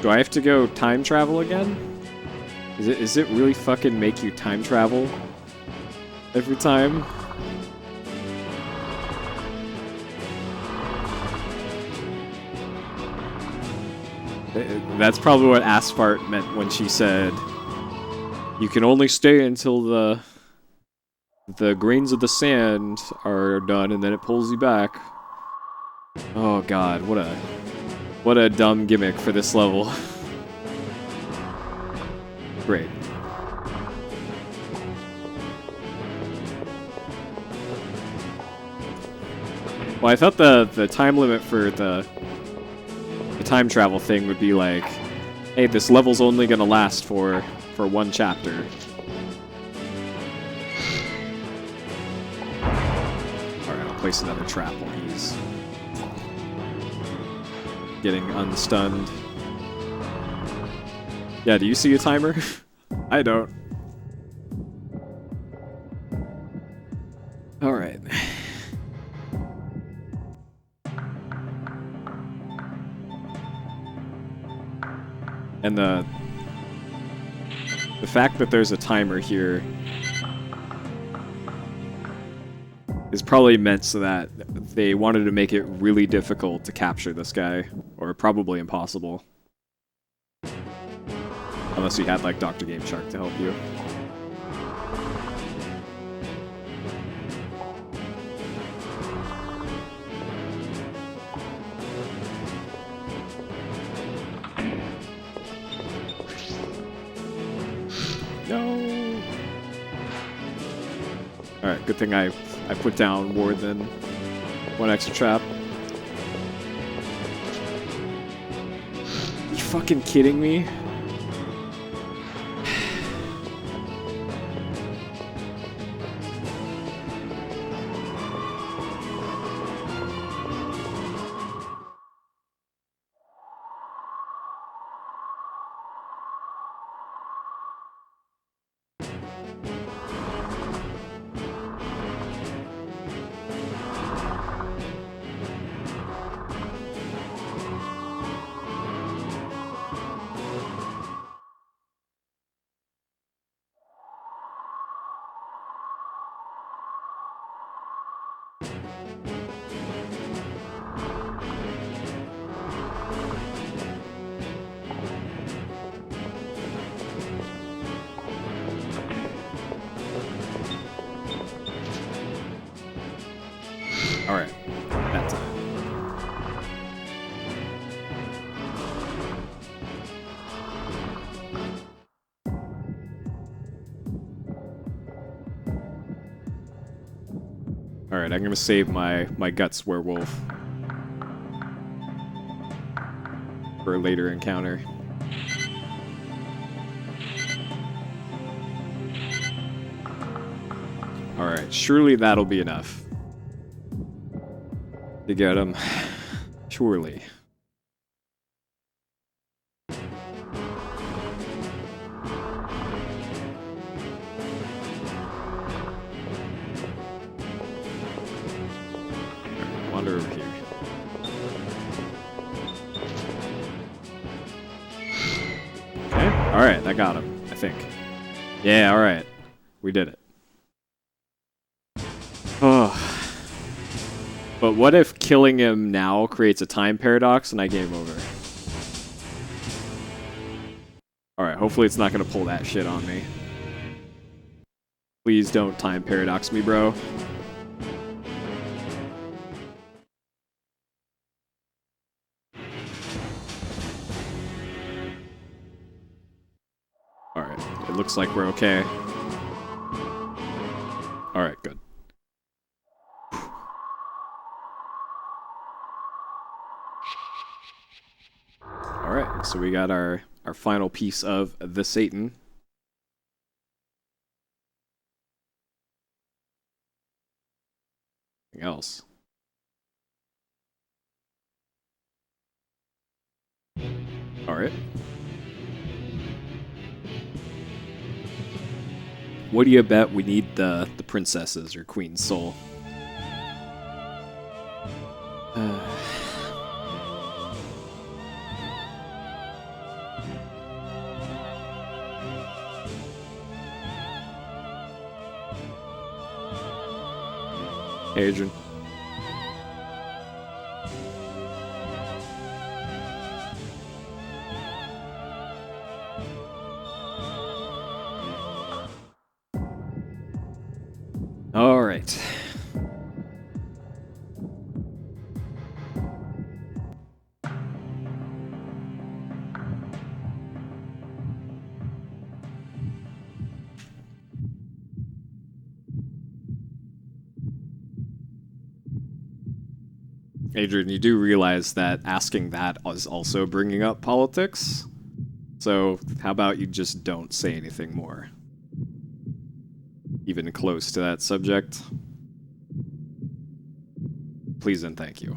Do I have to go time travel again? Is it really fucking make you time travel every time? That's probably what Asphalt meant when she said, "You can only stay until the grains of the sand are done, and then it pulls you back." Oh god, what a dumb gimmick for this level. Great. Well, I thought the time limit for the time travel thing would be like, hey, this level's only gonna last for 1 chapter. Alright, I'll place another trap while he's getting unstunned. Yeah, do you see a timer? I don't. Alright. And the fact that there's a timer here is probably meant so that they wanted to make it really difficult to capture this guy, or probably impossible. Unless you had like Dr. Game Shark to help you. No. Alright, good thing I put down more than 1 extra trap. Are you fucking kidding me? Alright, that time. Alright, I'm gonna save my Guts Werewolf for a later encounter. Alright, surely that'll be enough to get him. Surely. Wander over here. Okay, alright, that got him, I think. Yeah, alright. We did it. Oh. But what if killing him now creates a time paradox and I game over? Alright, hopefully it's not gonna pull that shit on me. Please don't time paradox me, bro. it looks like we're okay. Alright, good. Alright, so we got our final piece of the Satan. Anything else? Alright. What do you bet we need the princess's or queen's soul? Hey, Adrian. All right. Adrian, you do realize that asking that is also bringing up politics? So how about you just don't say anything more? Even close to that subject? Please and thank you.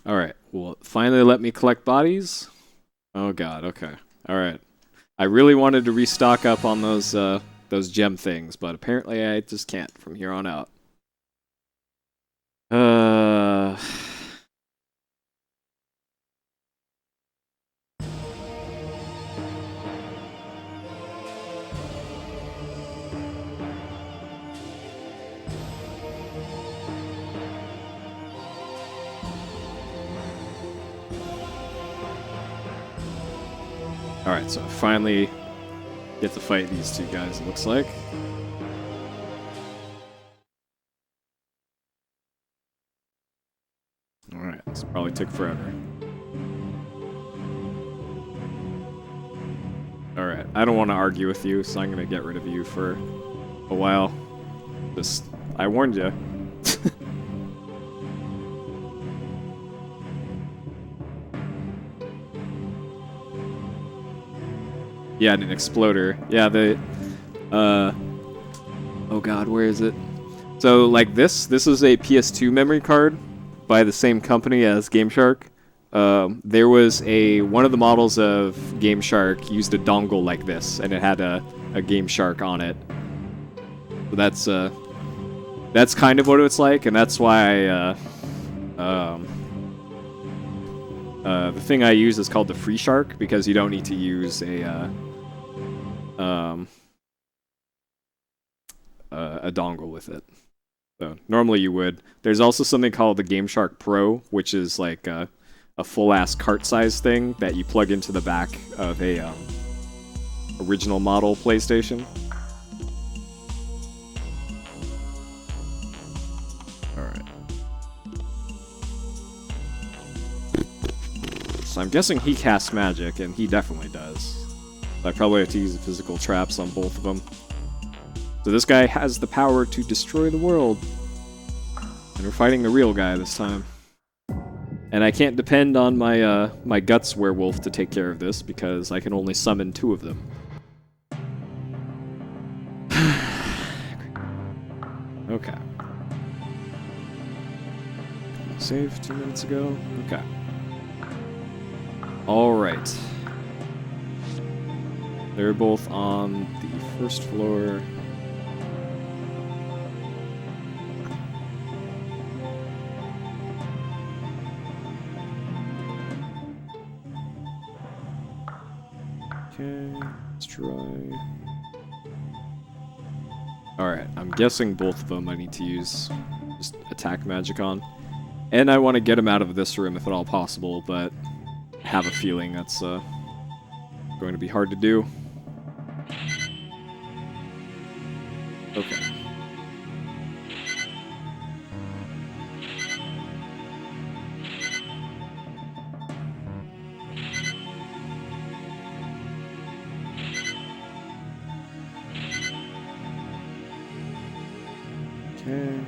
Alright, well, finally let me collect bodies? Oh god, okay. Alright. I really wanted to restock up on those gem things, but apparently I just can't from here on out. Alright, so I finally get to fight these two guys, it looks like. Alright, this probably took forever. Alright, I don't want to argue with you, so I'm going to get rid of you for a while. Just, I warned you. Yeah, an exploder. Yeah, oh god, where is it? So, like this is a PS2 memory card by the same company as GameShark. There was one of the models of GameShark used a dongle like this, and it had a GameShark on it. So that's kind of what it's like, and that's why the thing I use is called the Free Shark, because you don't need to use a dongle with it. So normally you would. There's also something called the GameShark Pro, which is like a full-ass cart-size thing that you plug into the back of a original model PlayStation. Alright. So I'm guessing he casts magic, and he definitely does. I probably have to use the physical traps on both of them. So this guy has the power to destroy the world. And we're fighting the real guy this time. And I can't depend on my my Guts werewolf to take care of this, because I can only summon 2 of them. Okay. Save 2 minutes ago? Okay. Alright. They're both on the 1st floor. Okay, let's try. Alright, I'm guessing both of them I need to use just attack magic on. And I want to get him out of this room if at all possible, but I have a feeling that's going to be hard to do. Okay. Okay.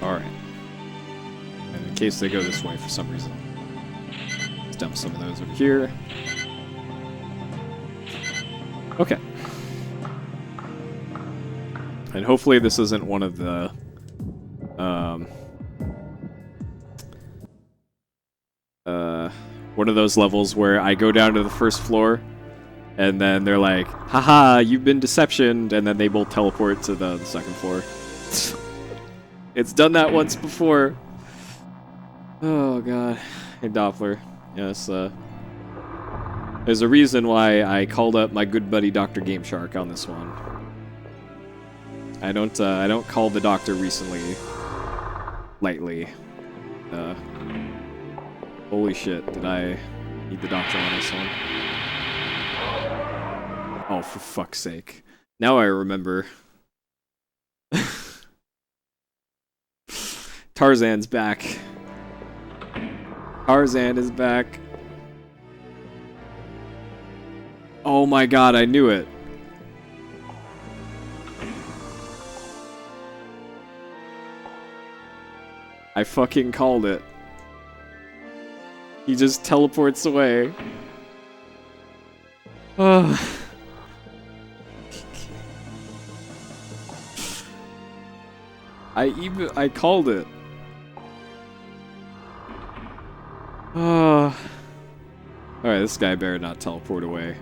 Alright. And in case they go this way for some reason, let's dump some of those over here. Okay. And hopefully this isn't one of the one of those levels where I go down to the first floor and then they're like, haha, you've been deceptioned, and then they both teleport to the second floor. It's done that once before. Oh god. Hey Doppler. Yes, there's a reason why I called up my good buddy Dr. Game Shark on this one. I don't call the doctor recently lightly. Holy shit, did I need the doctor on this one? Oh, for fuck's sake. Now I remember. Tarzan's back. Tarzan is back. Oh my god, I knew it. I fucking called it. He just teleports away. Ugh. I called it. Alright, this guy better not teleport away.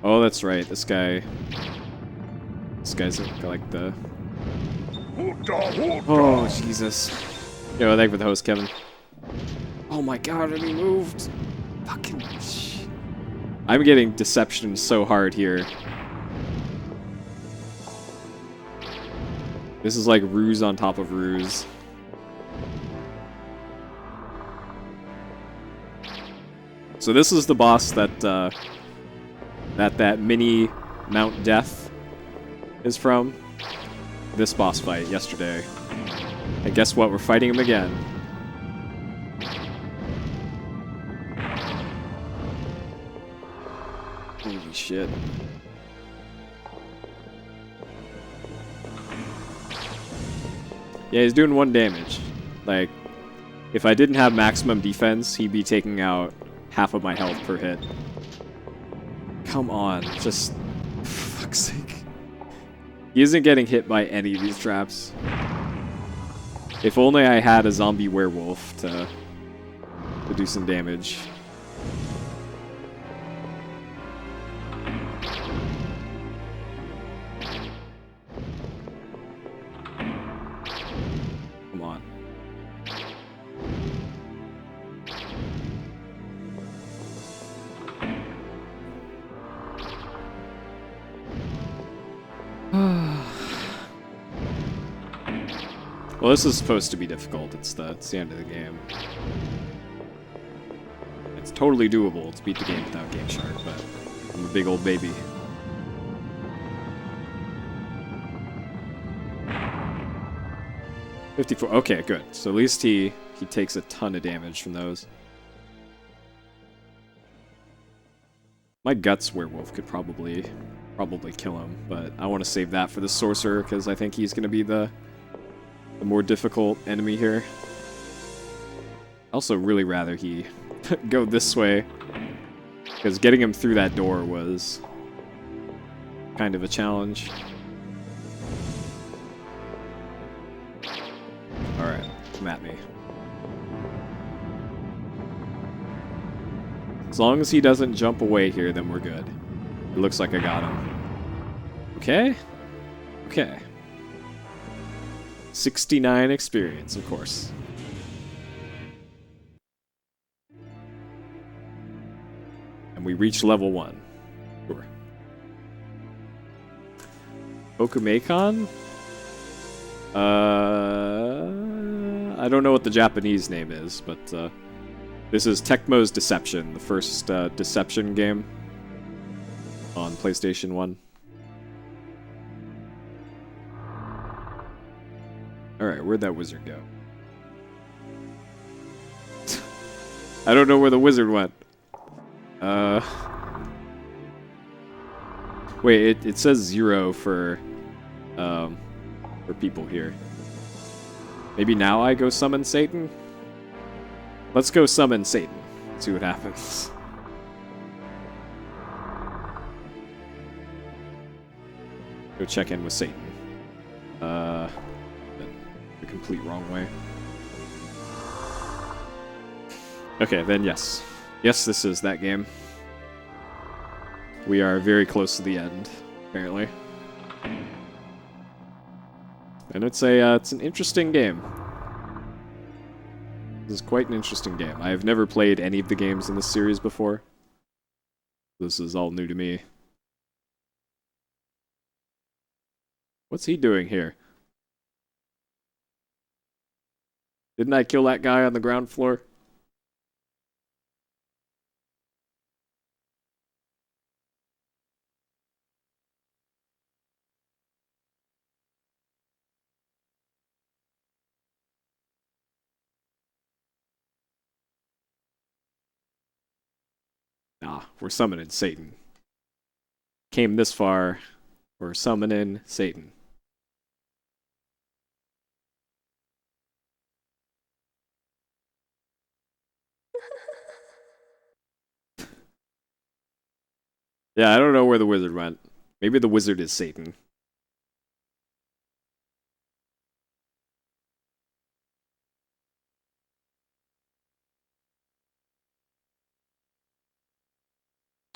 Oh, that's right. This guy's like the... Oh, Jesus. Yo, thank you for the host, Kevin. Oh my god, and he moved. Fucking shit. I'm getting deception so hard here. This is like ruse on top of ruse. So this is the boss that that mini Mount Death is from. This boss fight yesterday. And guess what? We're fighting him again. Holy shit. Yeah, he's doing 1 damage. Like, if I didn't have maximum defense, he'd be taking out half of my health per hit. Come on, just... for fuck's sake. He isn't getting hit by any of these traps. If only I had a zombie werewolf to do some damage. Come on. Well, this is supposed to be difficult. It's the end of the game. It's totally doable to beat the game without Game Shark, but I'm a big old baby. $54. Okay, good. So at least he takes a ton of damage from those. My Guts werewolf could probably kill him, but I want to save that for the sorcerer because I think he's going to be the more difficult enemy here. Also, really rather he go this way, because getting him through that door was kind of a challenge. Alright, come at me. As long as he doesn't jump away here, then we're good. It looks like I got him. Okay? Okay. 69 experience, of course. And we reach level 1. Sure. Okumeikon? I don't know what the Japanese name is, but This is Tecmo's Deception, the first Deception game on PlayStation 1. Alright, where'd that wizard go? I don't know where the wizard went. Wait, it says 0 for people here. Maybe now I go summon Satan? Let's go summon Satan. See what happens. Go check in with Satan. The complete wrong way. Okay, then yes. Yes, this is that game. We are very close to the end, apparently. And it's an interesting game. This is quite an interesting game. I have never played any of the games in this series before. This is all new to me. What's he doing here? Didn't I kill that guy on the ground floor? Nah, we're summoning Satan. Came this far, we're summoning Satan. Yeah, I don't know where the wizard went. Maybe the wizard is Satan.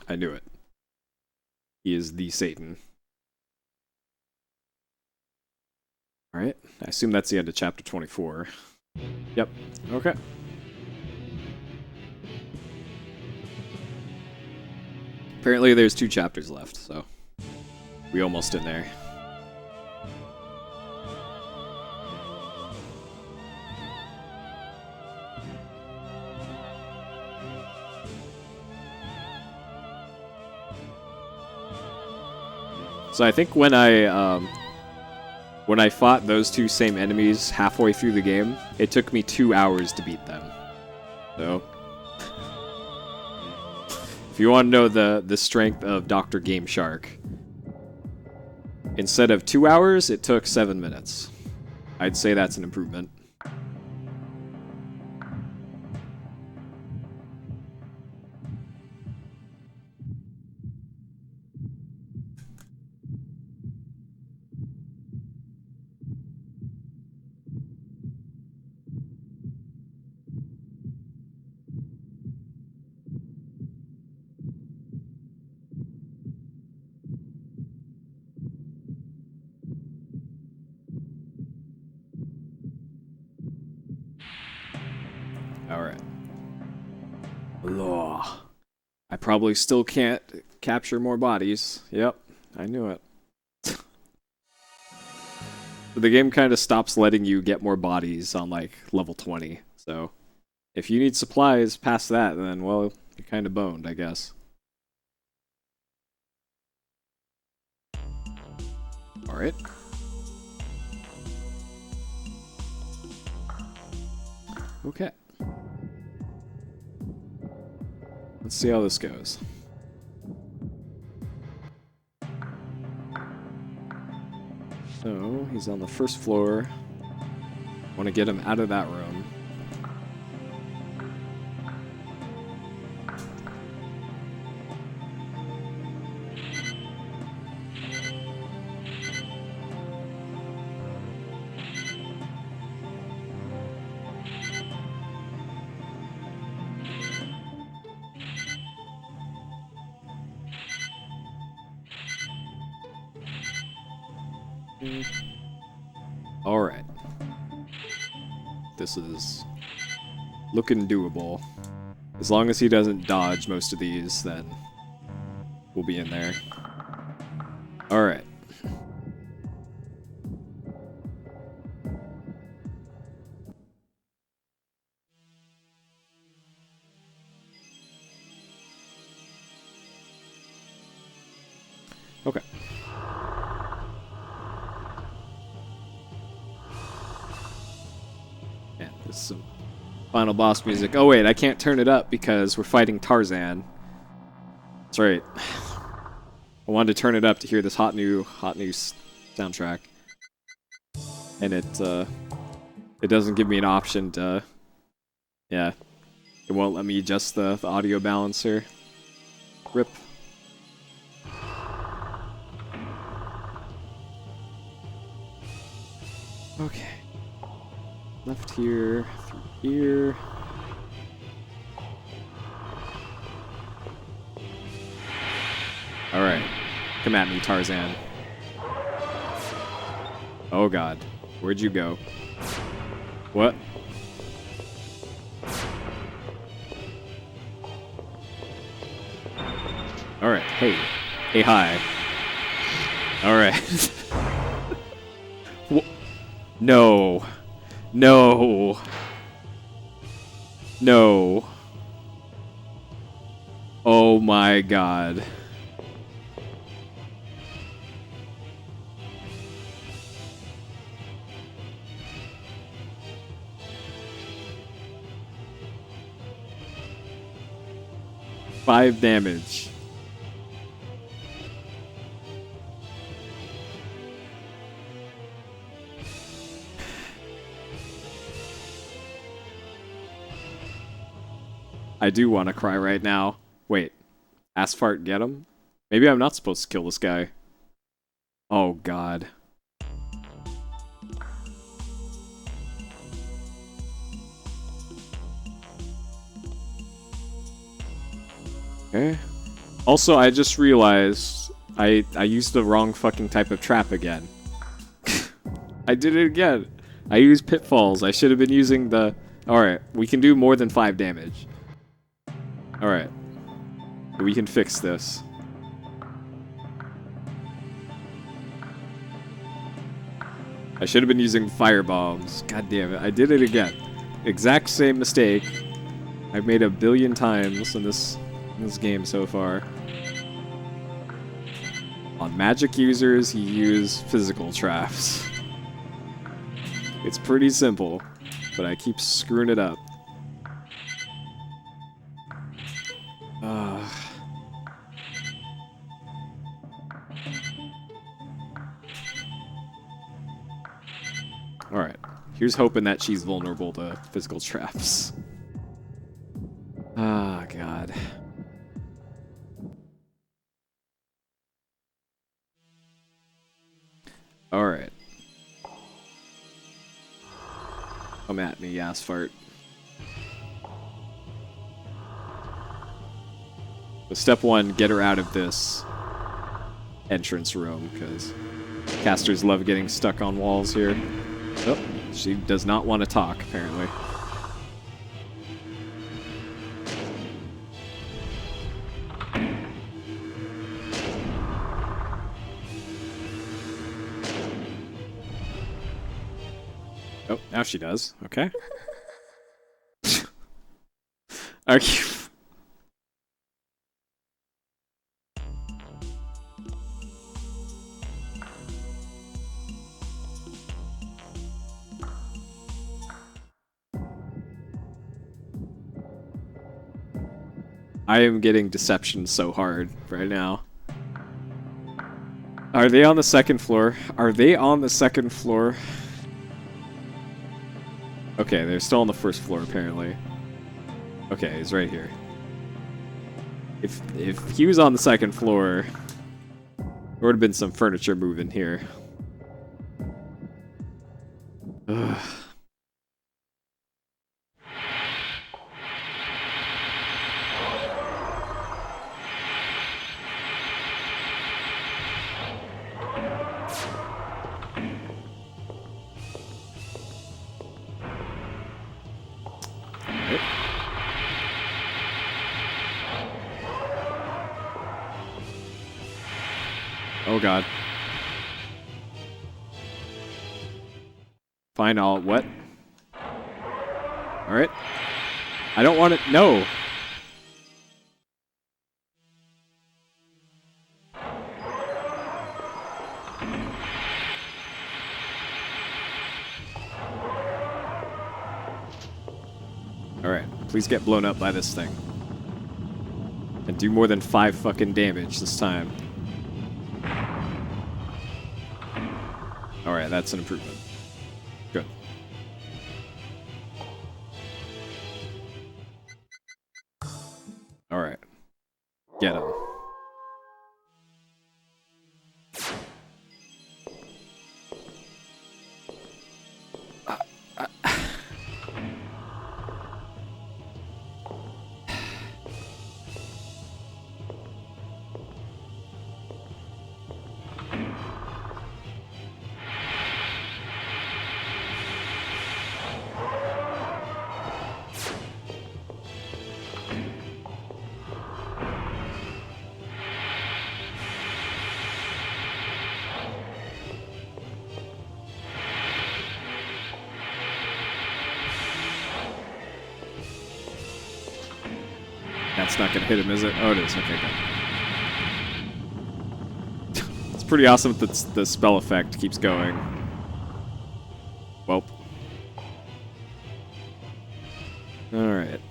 I knew it. He is the Satan. Alright, I assume that's the end of chapter 24. Yep, okay. Apparently there's 2 chapters left, so we almost in there. So I think when I fought those 2 same enemies halfway through the game, it took me 2 hours to beat them. So if you want to know the strength of Dr. Game Shark, instead of 2 hours, it took 7 minutes. I'd say that's an improvement. Alright. Ugh. I probably still can't capture more bodies. Yep, I knew it. But the game kind of stops letting you get more bodies on, like, level 20. So, if you need supplies past that, then, well, you're kind of boned, I guess. Alright. Okay. Let's see how this goes. So, he's on the first floor. Want to get him out of that room. Alright. This is looking doable. As long as he doesn't dodge most of these, then we'll be in there. Alright. Okay. Man, this is some final boss music. Oh wait, I can't turn it up because we're fighting Tarzan. That's right. I wanted to turn it up to hear this hot new soundtrack, and it doesn't give me an option to. Yeah, it won't let me adjust the audio balancer. Rip. Okay. Left here, through here. Alright. Come at me, Tarzan. Oh god. Where'd you go? What? Alright. Hey. Hey, hi. Alright. No. No. No. Oh my god. Five damage. I do want to cry right now. Wait. Asphalt get him? Maybe I'm not supposed to kill this guy. Oh god. Okay. Also, I just realized I used the wrong fucking type of trap again. I did it again. I used pitfalls. I should have been using the... Alright, we can do more than 5 damage. Alright. We can fix this. I should have been using fire bombs. God damn it. I did it again. Exact same mistake I've made a billion times in this game so far. On magic users, you use physical traps. It's pretty simple, but I keep screwing it up. Alright. Here's hoping that she's vulnerable to physical traps. Ah, God. Alright. Come at me, ass fart. So step one, get her out of this entrance room, because casters love getting stuck on walls here. Oh, she does not want to talk, apparently. Oh, now she does. Okay. Are you... I am getting deception so hard right now. Are they on the second floor? Are they on the second floor? Okay, they're still on the first floor, apparently. Okay, he's right here. If he was on the second floor, there would have been some furniture moving here. Ugh. Oh god. Fine, I'll... What? Alright. I don't want it... No! Please get blown up by this thing. And do more than 5 fucking damage this time. Alright, that's an improvement. Good. Alright. Get him. That's not gonna hit him, is it? Oh, it is. Okay, good. It's pretty awesome that the spell effect keeps going. Welp. Alright.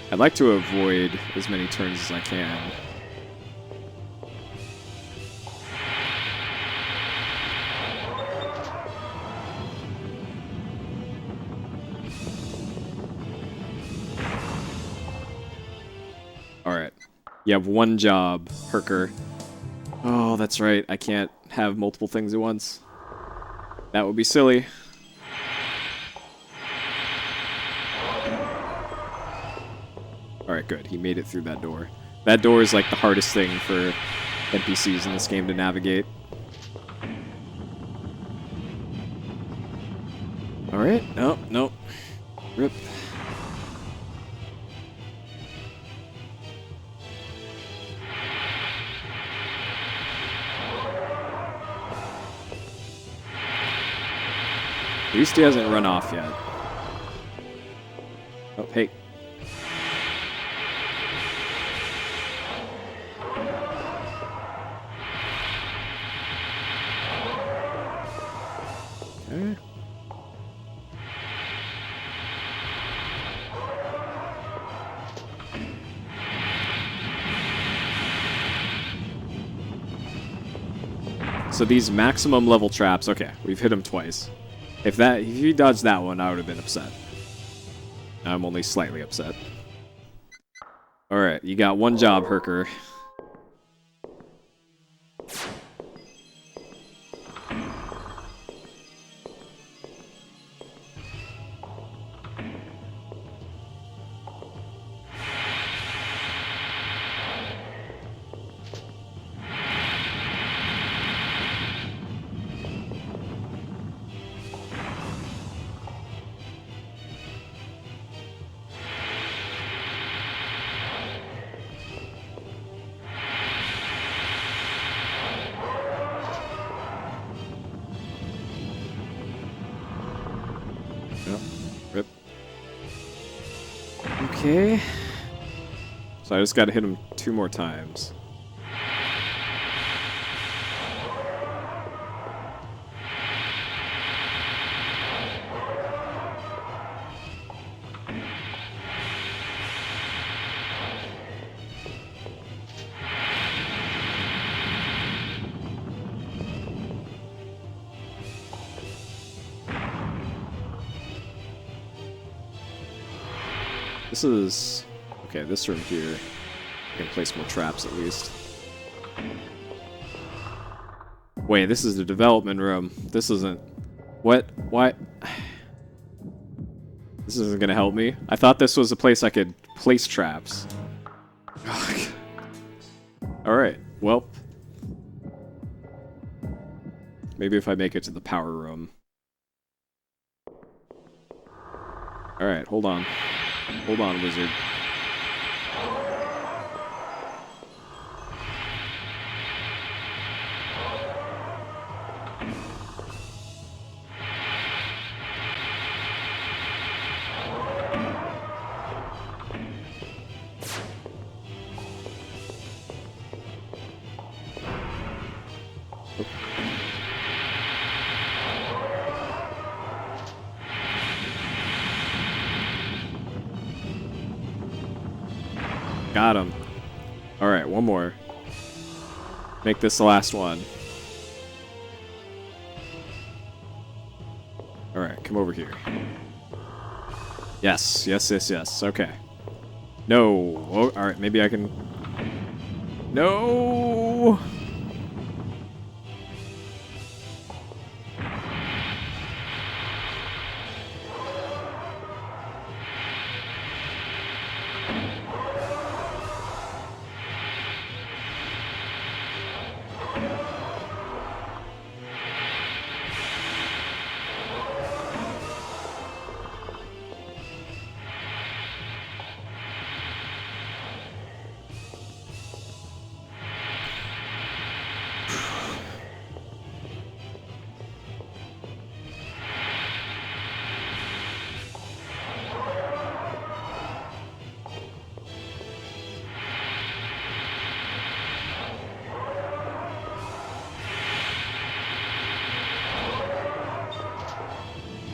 I'd like to avoid as many turns as I can. Alright. You have one job, Herker. Oh, that's right. I can't have multiple things at once. That would be silly. Alright, good. He made it through that door. That door is like the hardest thing for NPCs in this game to navigate. Alright. Nope, nope. Rip. At least he hasn't run off yet. Oh, hey. Okay. So these maximum level traps, okay, we've hit him twice. If he dodged that one, I would have been upset. I'm only slightly upset. Alright, you got one job, Herker. Yep. Rip. Okay. So I just gotta hit him 2 more times. This is... okay, this room here. I can place more traps at least. Wait, this is the development room. This isn't... what? What? This isn't gonna help me. I thought this was a place I could place traps. Alright, well. Maybe if I make it to the power room. Alright, hold on. Hold on, wizard. Got him. Alright, one more. Make this the last one. Alright, come over here. Yes, yes, yes, yes. Okay. No. Oh, alright, maybe I can... No!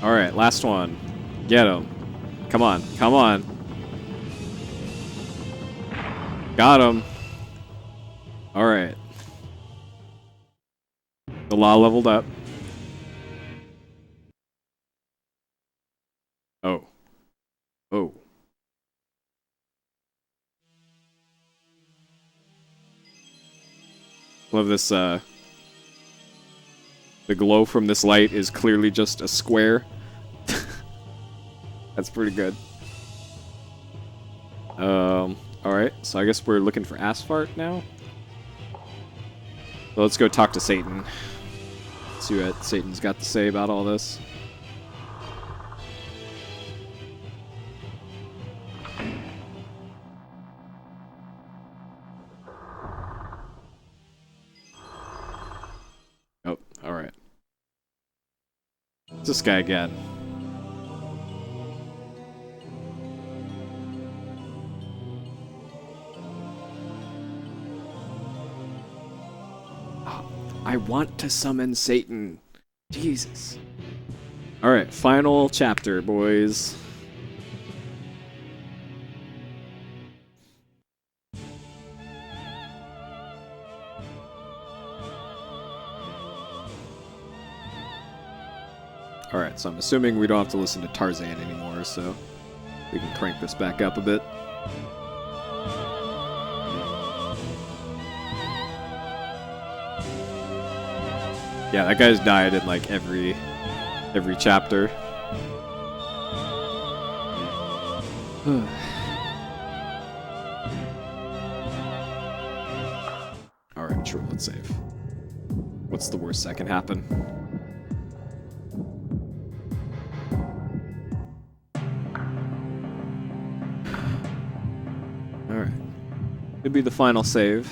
Alright, last one. Get him. Come on, come on. Got him. Alright. The law leveled up. Oh. Oh. Love this, the glow from this light is clearly just a square. That's pretty good. Alright, so I guess we're looking for Asphalt now. So let's go talk to Satan. See what Satan's got to say about all this. Oh, alright. It's this guy again. I want to summon Satan. Jesus. Alright, final chapter, boys. Alright, so I'm assuming we don't have to listen to Tarzan anymore, so we can crank this back up a bit. Yeah, that guy's died in like every chapter. Alright, sure, let's save. What's the worst that can happen? Alright. Could be the final save.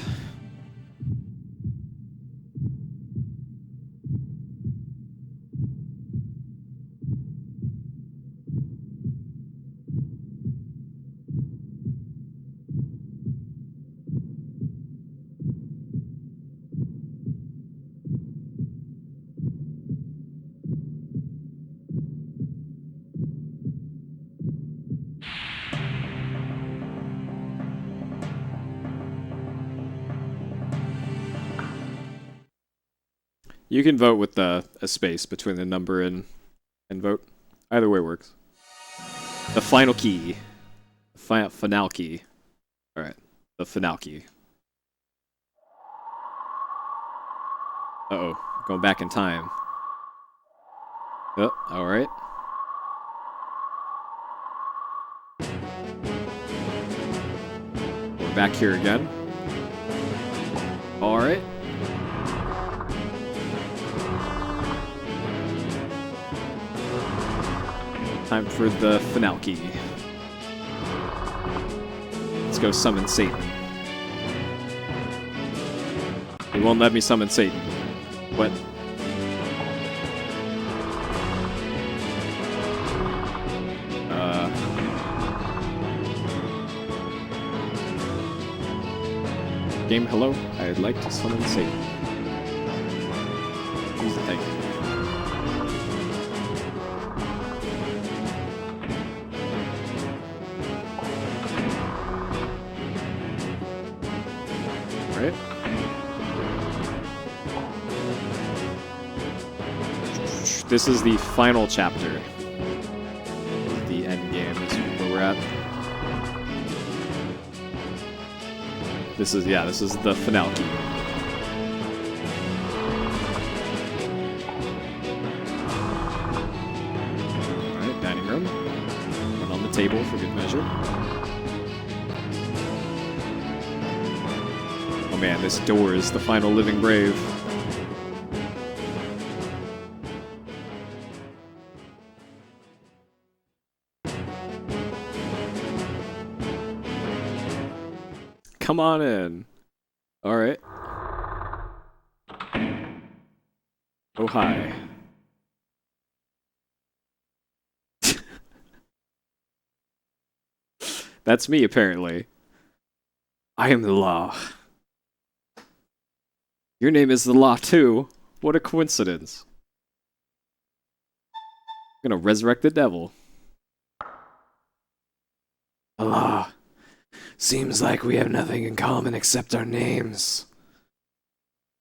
You can vote with a space between the number and vote. Either way works. The final key. Final key. Alright. The final key. Uh-oh. Going back in time. Oh, alright. We're back here again. Alright. Time for the final key. Let's go summon Satan. He won't let me summon Satan. What? Game, hello. I'd like to summon Satan. Here's the thing. this is the final chapter. The end game is where we're at. This is the finale. Alright, dining room. One on the table for good measure. Oh man, this door is the final living brave. Come on in. Alright. Oh, hi. That's me, apparently. I am the law. Your name is the law, too. What a coincidence. I'm gonna resurrect the devil. Allah. Seems like we have nothing in common except our names.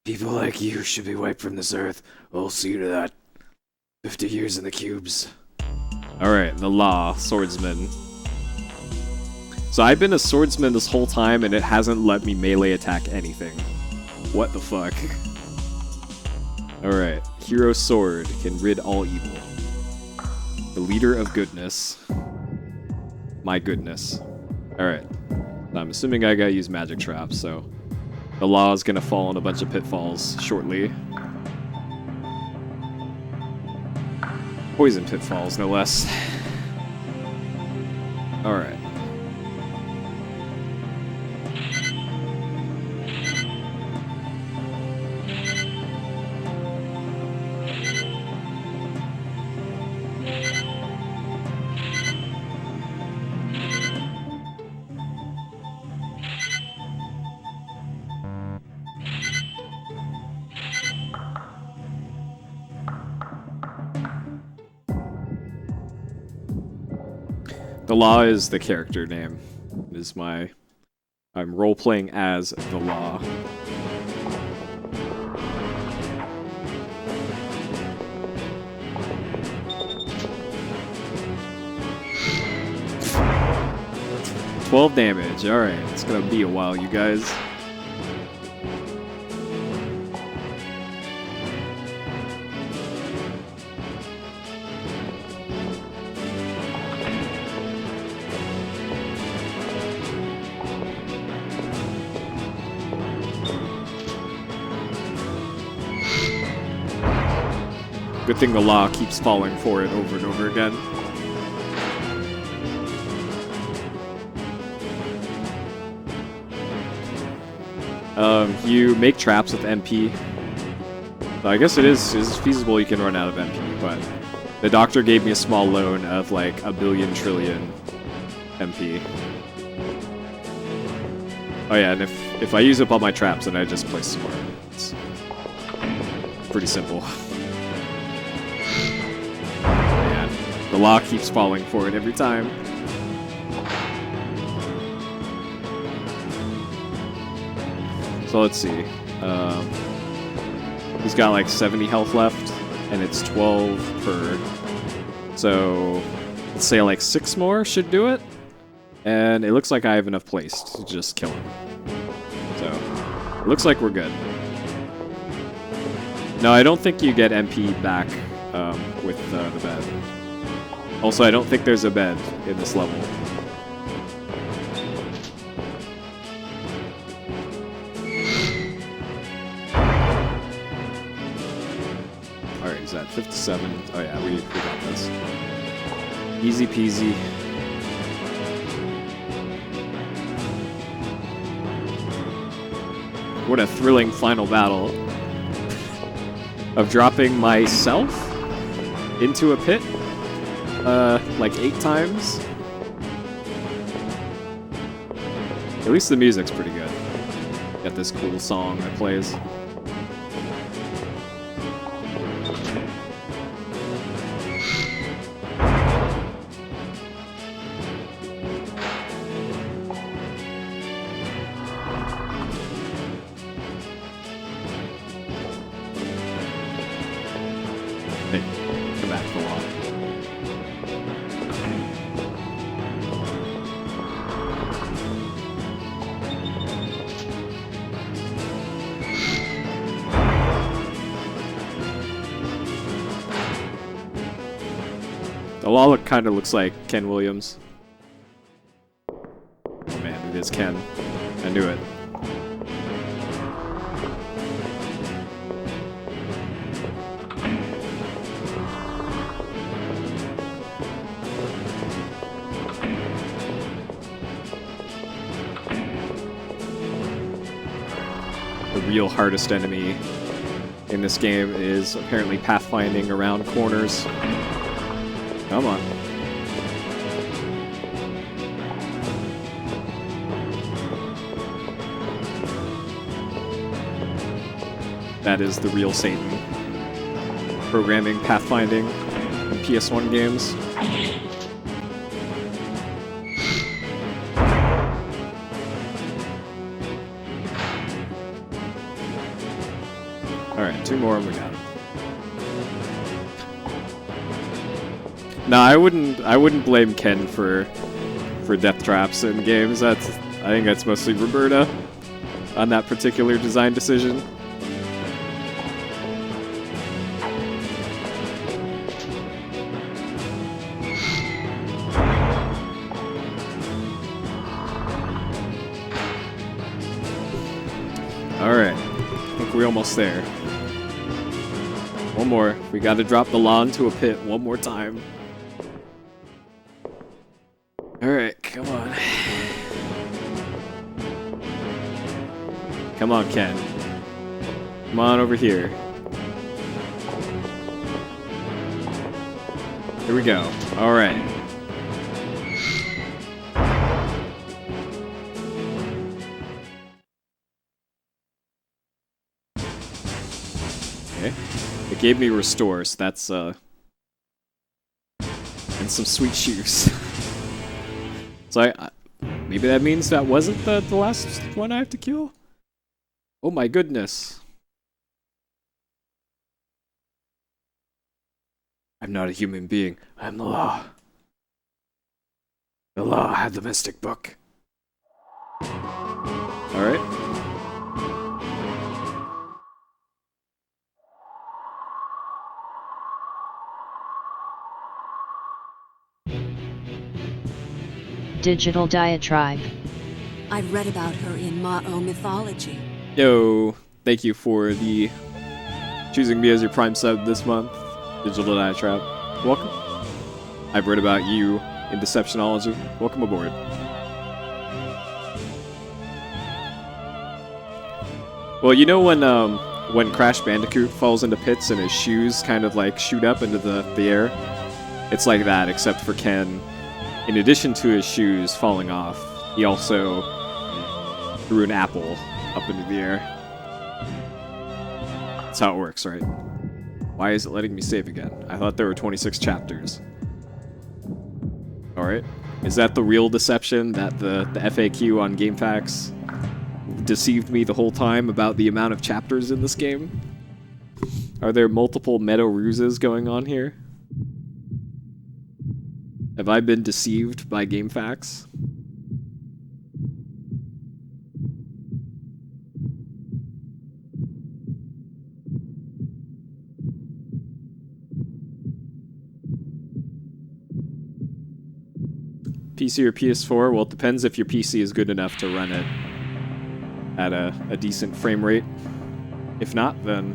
People like you should be wiped from this earth. We'll see to that. 50 years in the cubes. Alright, the law, swordsman. So I've been a swordsman this whole time and it hasn't let me melee attack anything. What the fuck? Alright, hero sword can rid all evil. The leader of goodness. My goodness. Alright. I'm assuming I gotta use magic traps, so the law is gonna fall in a bunch of pitfalls shortly. Poison pitfalls, no less. Alright. The Law is the character name. I'm role-playing as the Law. $12 damage. Alright, it's gonna be a while, you guys. Good thing the Law keeps falling for it over and over again. You make traps with MP. So I guess it is feasible you can run out of MP, but the doctor gave me a small loan of like a billion trillion MP. Oh yeah, and if I use up all my traps, then I just place some more. It's pretty simple. The Law keeps falling for it every time. So let's see. He's got like 70 health left, and it's 12 per. So let's say like 6 more should do it. And it looks like I have enough place to just kill him. So it looks like we're good. No, I don't think you get MP back with the bed. Also, I don't think there's a bed in this level. Alright, he's at 57. Oh yeah, we got this. Easy peasy. What a thrilling final battle. Of dropping myself into a pit. Like 8 times. At least the music's pretty good. Got this cool song that plays. Hey. Lala kind of looks like Ken Williams. Oh man, it is Ken. I knew it. The real hardest enemy in this game is apparently pathfinding around corners. Come on. That is the real Satan. Programming pathfinding in PS1 games. Alright, 2 more and we got it. No, I wouldn't blame Ken for death traps in games. I think that's mostly Roberta on that particular design decision. Alright, I think we're almost there. One more. We gotta drop the law into a pit one more time. Alright, come on. Come on, Ken. Come on over here. Here we go. Alright. Okay. It gave me restore, so that's, and some sweet shoes. So maybe that means that wasn't the last one I have to kill? Oh my goodness. I'm not a human being. I'm the law. The law had the mystic book. Alright. Digital diatribe. I've read about her in Ma'o mythology. Yo, thank you for the choosing me as your Prime sub this month. Digital Diatribe. Welcome. I've read about you in Deceptionology. Welcome aboard. Well, you know when Crash Bandicoot falls into pits and his shoes kind of like shoot up into the air? It's like that, except for Ken. In addition to his shoes falling off, he also threw an apple up into the air. That's how it works, right? Why is it letting me save again? I thought there were 26 chapters. Alright. Is that the real deception that the FAQ on GameFAQs deceived me the whole time about the amount of chapters in this game? Are there multiple meta ruses going on here? Have I been deceived by GameFAQs? PC or PS4? Well, it depends if your PC is good enough to run it at a decent frame rate. If not, then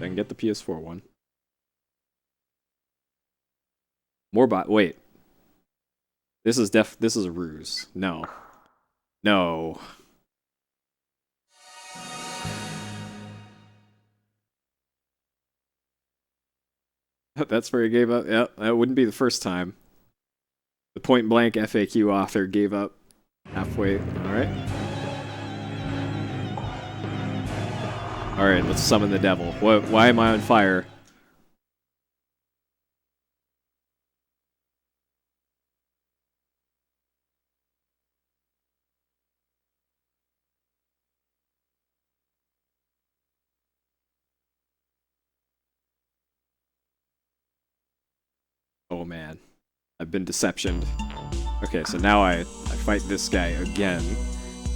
get the PS4 one. More wait. This is a ruse. No. No. That's where he gave up. Yep, that wouldn't be the first time. The point blank FAQ author gave up halfway. Alright. Alright, let's summon the devil. Why am I on fire? Oh man. I've been deceptioned. Okay, so now I fight this guy again.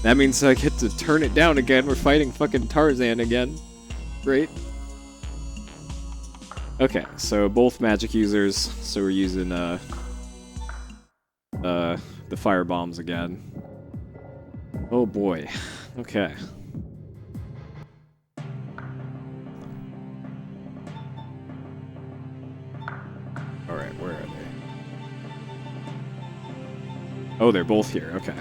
That means I get to turn it down again. We're fighting fucking Tarzan again. Great. Okay, so both magic users, so we're using the fire bombs again. Oh boy. Okay. Alright, where are they? Oh, they're both here, okay.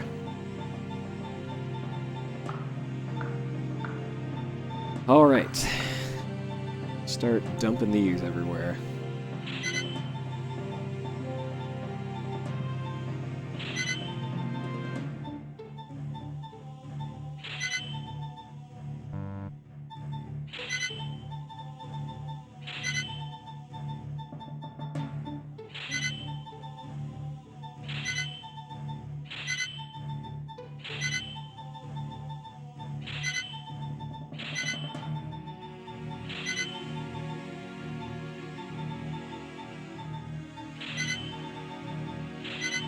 Alright. Start dumping these everywhere.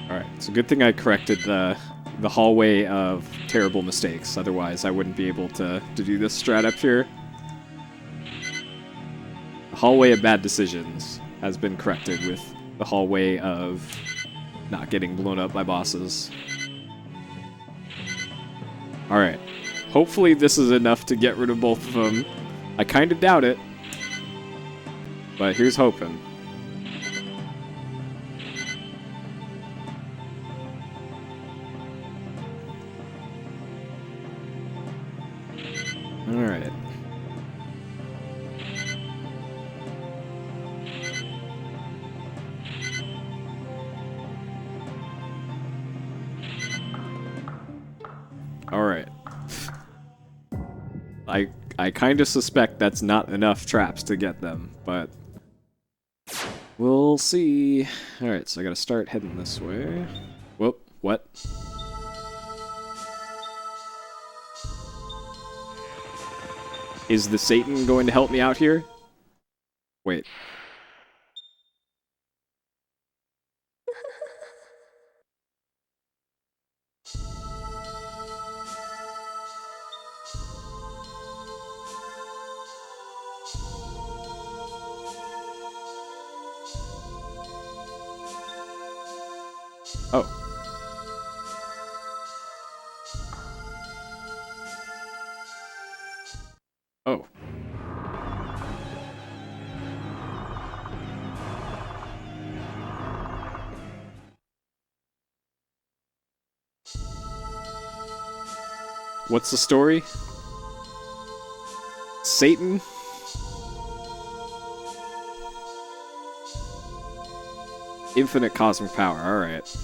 Alright, it's a good thing I corrected the hallway of terrible mistakes, otherwise I wouldn't be able to do this strat up here. The hallway of bad decisions has been corrected with the hallway of not getting blown up by bosses. Alright, hopefully this is enough to get rid of both of them. I kind of doubt it, but here's hoping. Alright. Alright. I kind of suspect that's not enough traps to get them, but we'll see. Alright, so I gotta start heading this way. Whoop, what? Is the Satan going to help me out here? Wait. Oh. Oh. What's the story? Satan? Infinite cosmic power, alright.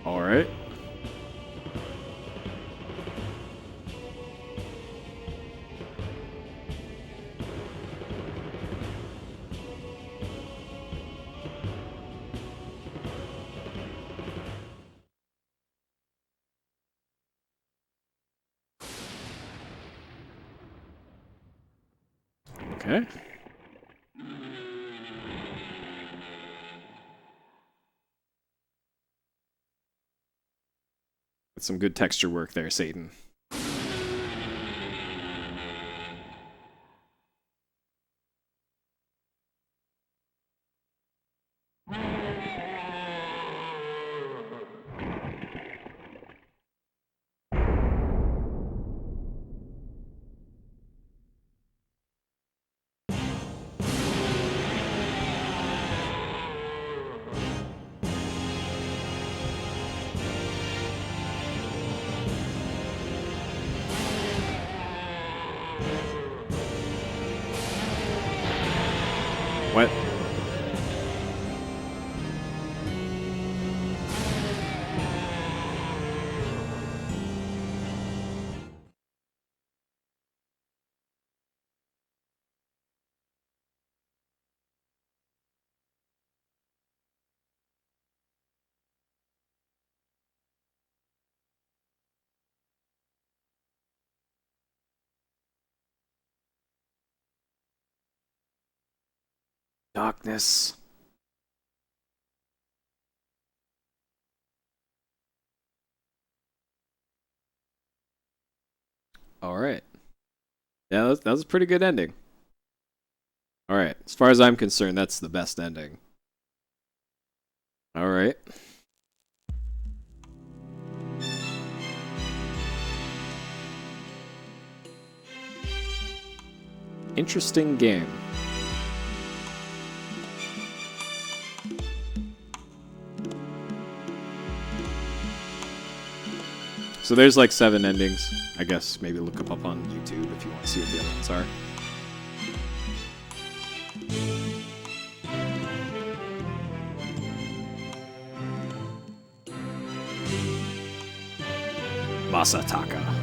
Alright. Okay. That's some good texture work there, Satan. What? Darkness. All right. Yeah, that was a pretty good ending. All right. As far as I'm concerned, that's the best ending. All right. Interesting game. So there's like 7 endings. I guess maybe look them up on YouTube if you want to see what the other ones are. Masataka.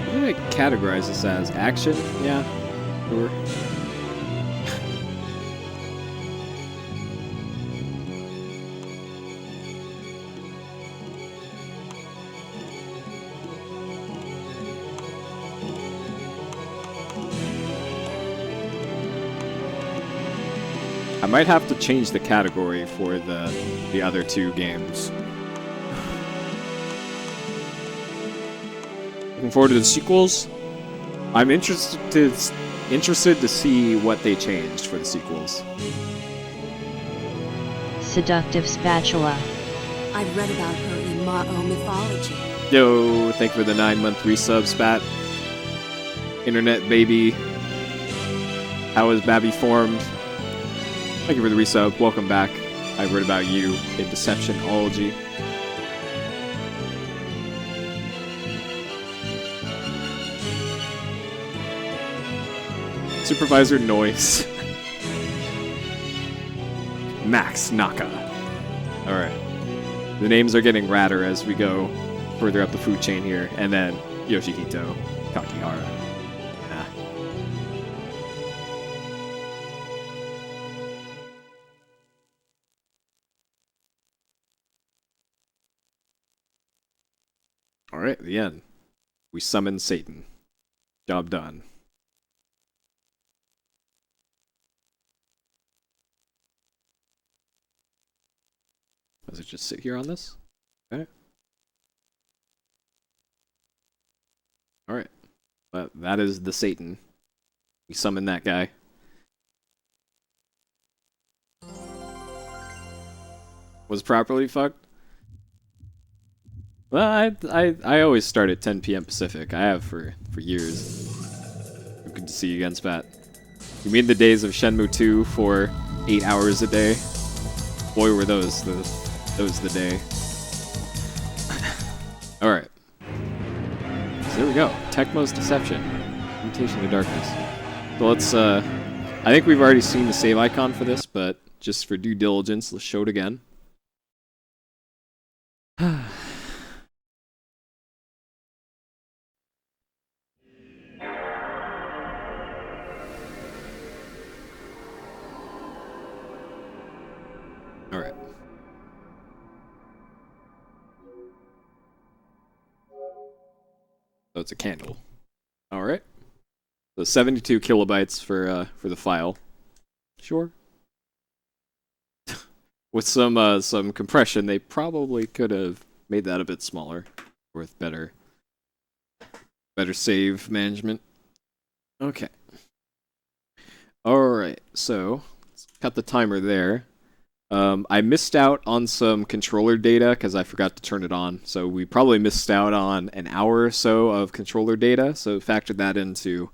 What do I categorize this as? Action? Yeah. Sure. I might have to change the category for the other 2 games. Looking forward to the sequels. I'm interested to see what they changed for the sequels. Seductive Spatula. I've read about her in Ma'o mythology. Yo, thank you for the 9-month resub, Spat. Internet baby. How is Babby formed? Thank you for the resub. Welcome back. I read about you in Deceptionology. Supervisor Noise. Max Naka. Alright. The names are getting radder as we go further up the food chain here. And then Yoshihito Kakihara. Nah. Alright, the end. We summon Satan. Job done. Does it just sit here on this? Okay. Alright. But that is the Satan. We summon that guy. Was properly fucked? Well, I always start at 10 p.m. Pacific. I have for years. Good to see you again, Spat. You mean the days of Shenmue 2 for 8 hours a day? Boy, were those the day. Alright. So there we go. Tecmo's Deception. Invitation to Darkness. So let's, I think we've already seen the save icon for this, but just for due diligence, let's show it again. Alright. So it's a candle. Alright. So 72 kilobytes for the file. Sure. With some compression, they probably could have made that a bit smaller with better save management. Okay. Alright, so let's cut the timer there. I missed out on some controller data because I forgot to turn it on. So we probably missed out on an hour or so of controller data. So factor that into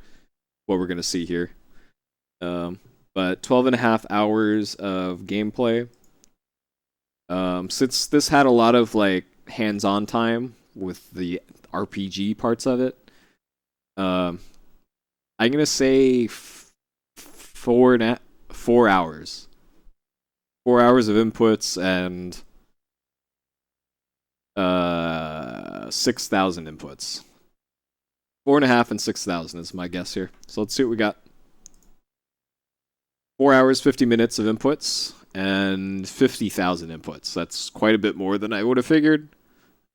what we're going to see here. But 12.5 hours of gameplay. Since this had a lot of like hands-on time with the RPG parts of it, I'm gonna say 4 hours. 4 hours of inputs and 6,000 inputs. 4.5 and 6,000 is my guess here. So let's see what we got. 4 hours, 50 minutes of inputs and 50,000 inputs. That's quite a bit more than I would have figured.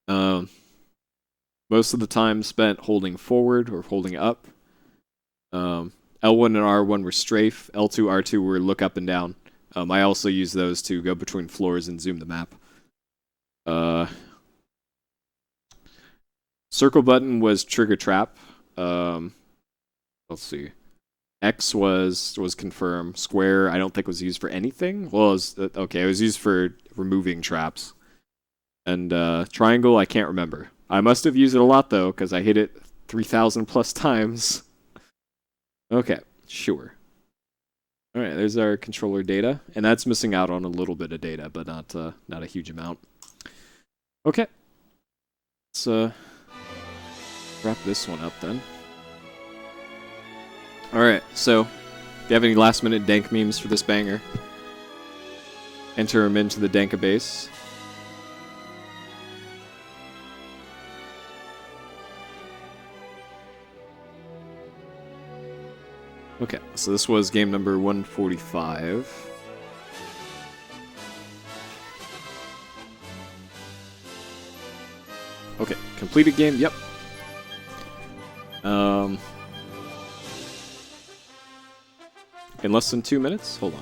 Most of the time spent holding forward or holding up. L1 and R1 were strafe. L2, R2 were look up and down. I also use those to go between floors and zoom the map. Circle button was trigger trap. Let's see. X was confirm. Square, I don't think was used for anything. Well, it was used for removing traps. And triangle, I can't remember. I must have used it a lot though, because I hit it 3,000 plus times. Okay, sure. All right, there's our controller data, and that's missing out on a little bit of data, but not a huge amount. Okay, let's wrap this one up then. All right, so if you have any last-minute dank memes for this banger, enter them into the dankabase. Okay, so this was game number 145. Okay, completed game, yep. In less than 2 minutes? Hold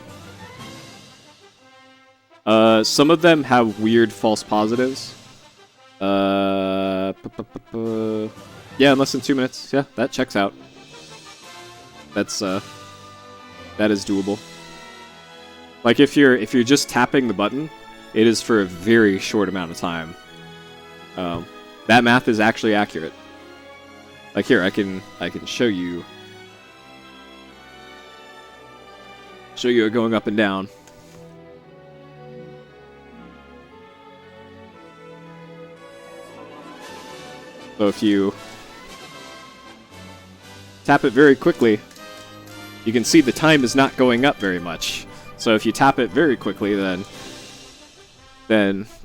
on. Some of them have weird false positives. Yeah, in less than 2 minutes. Yeah, that checks out. That is doable. Like if you're just tapping the button, it is for a very short amount of time. That math is actually accurate. Like here, I can show you it going up and down. So if you tap it very quickly, you can see the time is not going up very much. So if you tap it very quickly, then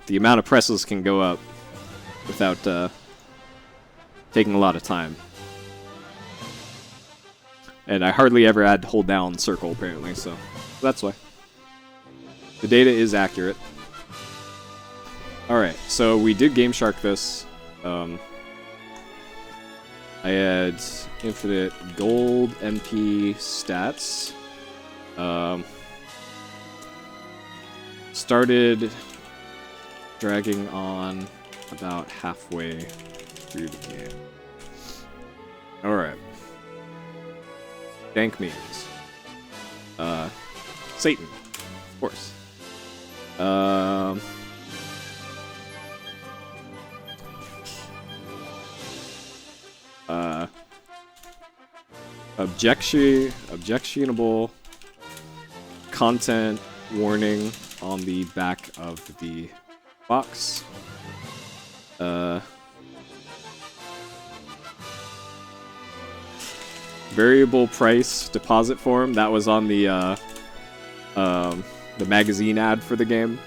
the amount of presses can go up without taking a lot of time. And I hardly ever had to hold down circle, apparently, so that's why. The data is accurate. Alright, so we did Game Shark this. I had infinite gold MP stats. Started dragging on about halfway through the game. Alright. Dank memes. Satan, of course. Objectionable content warning on the back of the box. Variable price deposit form, that was on the magazine ad for the game.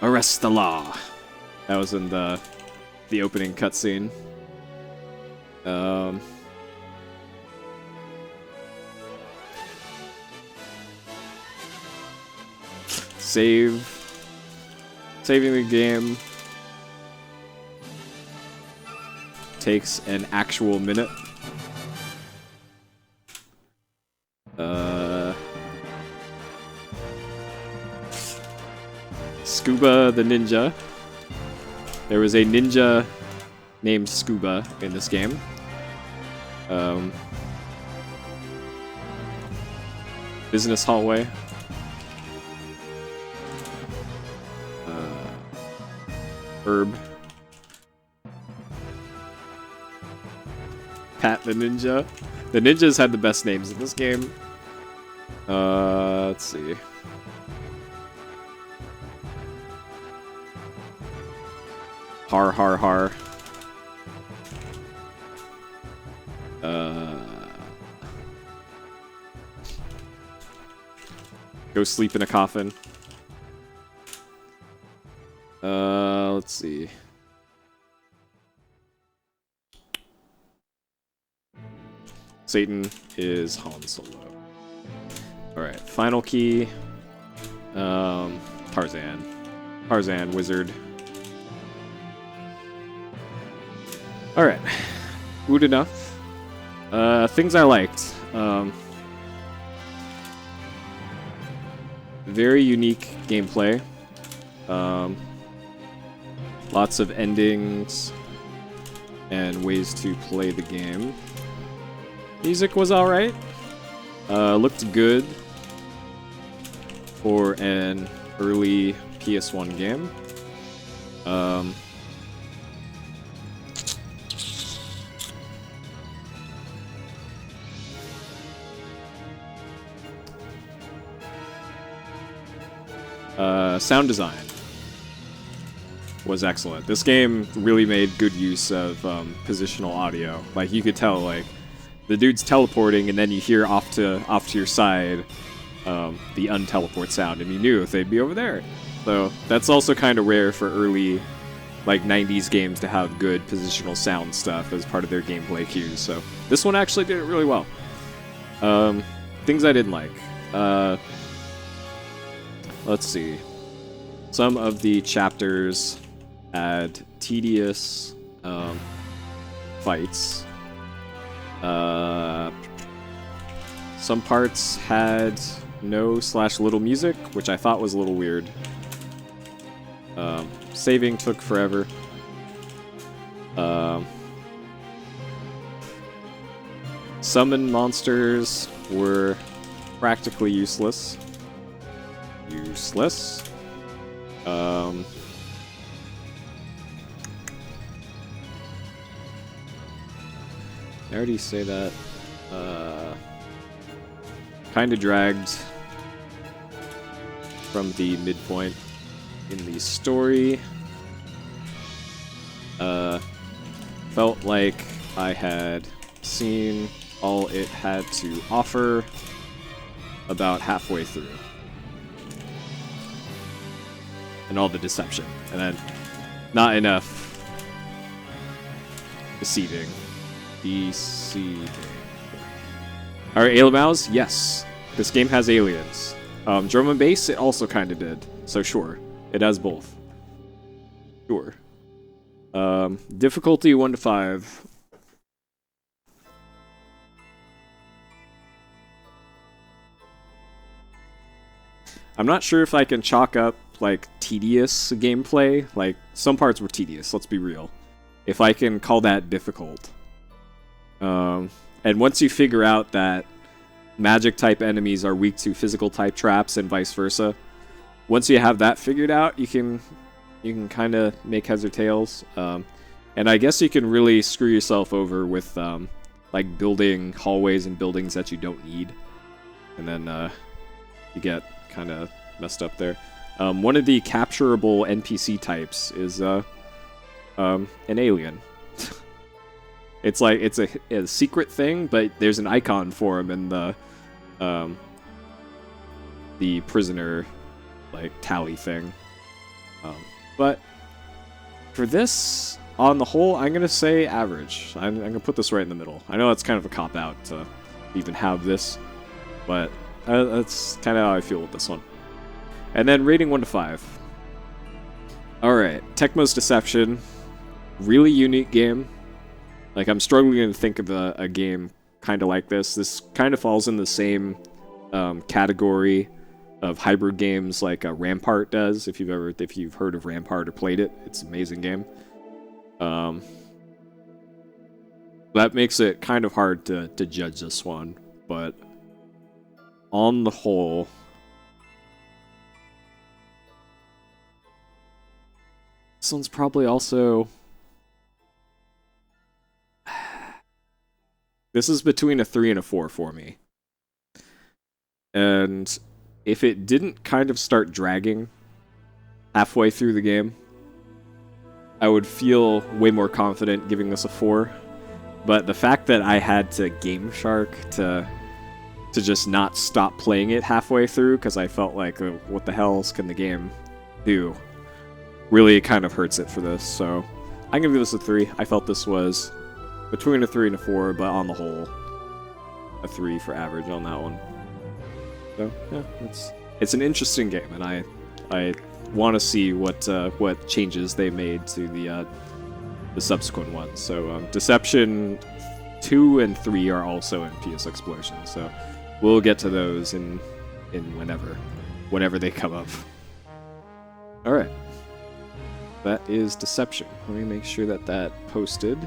Arrest the law. That was in the opening cutscene. Saving the game takes an actual minute. Scuba the ninja. There was a ninja named Scuba in this game. Business hallway. Herb. Pat the ninja. The ninjas had the best names in this game. Let's see. Har har har. Go sleep in a coffin. Let's see. Satan is Han Solo. Alright, final key. Tarzan. Tarzan, wizard. Alright. Good enough. Things I liked. Very unique gameplay. Lots of endings and ways to play the game. Music was alright. Looked good for an early PS1 game. Sound design was excellent. This game really made good use of positional audio. Like, you could tell, like, the dude's teleporting, and then you hear off to your side the unteleport sound, and you knew if they'd be over there. So that's also kind of rare for early, like, 90s games to have good positional sound stuff as part of their gameplay cues. So this one actually did it really well. Things I didn't like. Let's see. Some of the chapters had tedious fights. Some parts had no/little music, which I thought was a little weird. Saving took forever. Summon monsters were practically useless. I already say that. Kind of dragged from the midpoint in the story. Felt like I had seen all it had to offer about halfway through. And all the deception. And then not enough deceiving. Alright, Alien Mouse? Yes. This game has aliens. Drum and bass, it also kind of did. So sure. It has both. Sure. Difficulty 1 to 5. I'm not sure if I can chalk up, like, tedious gameplay. Like, some parts were tedious, let's be real. If I can call that difficult. And once you figure out that magic-type enemies are weak to physical-type traps and vice versa, once you have that figured out, you can kind of make heads or tails. And I guess you can really screw yourself over with, like, building hallways and buildings that you don't need. And then, you get kind of messed up there. One of the capturable NPC types is an alien. It's like it's a secret thing, but there's an icon for him in the prisoner like tally thing. But for this, on the whole, I'm gonna say average. I'm gonna put this right in the middle. I know that's kind of a cop out to even have this, but that's kind of how I feel with this one. And then rating 1 to 5. Alright, Tecmo's Deception. Really unique game. Like, I'm struggling to think of a game kind of like this. This kind of falls in the same category of hybrid games like Rampart does. If you've heard of Rampart or played it, it's an amazing game. That makes it kind of hard to judge this one, but on the whole, this one's probably also... This is between a 3 and a 4 for me. And if it didn't kind of start dragging halfway through the game, I would feel way more confident giving this a 4. But the fact that I had to Game Shark to just not stop playing it halfway through because I felt like, what the hell else can the game do? Really kind of hurts it for this. So I'm gonna give this a 3. I felt this was between a 3 and a 4, but on the whole, a 3 for average on that one. So yeah, it's an interesting game, and I want to see what changes they made to the subsequent ones. So Deception 2 and 3 are also in PSXplosion. So we'll get to those in whenever they come up. All right, that is Deception. Let me make sure that posted.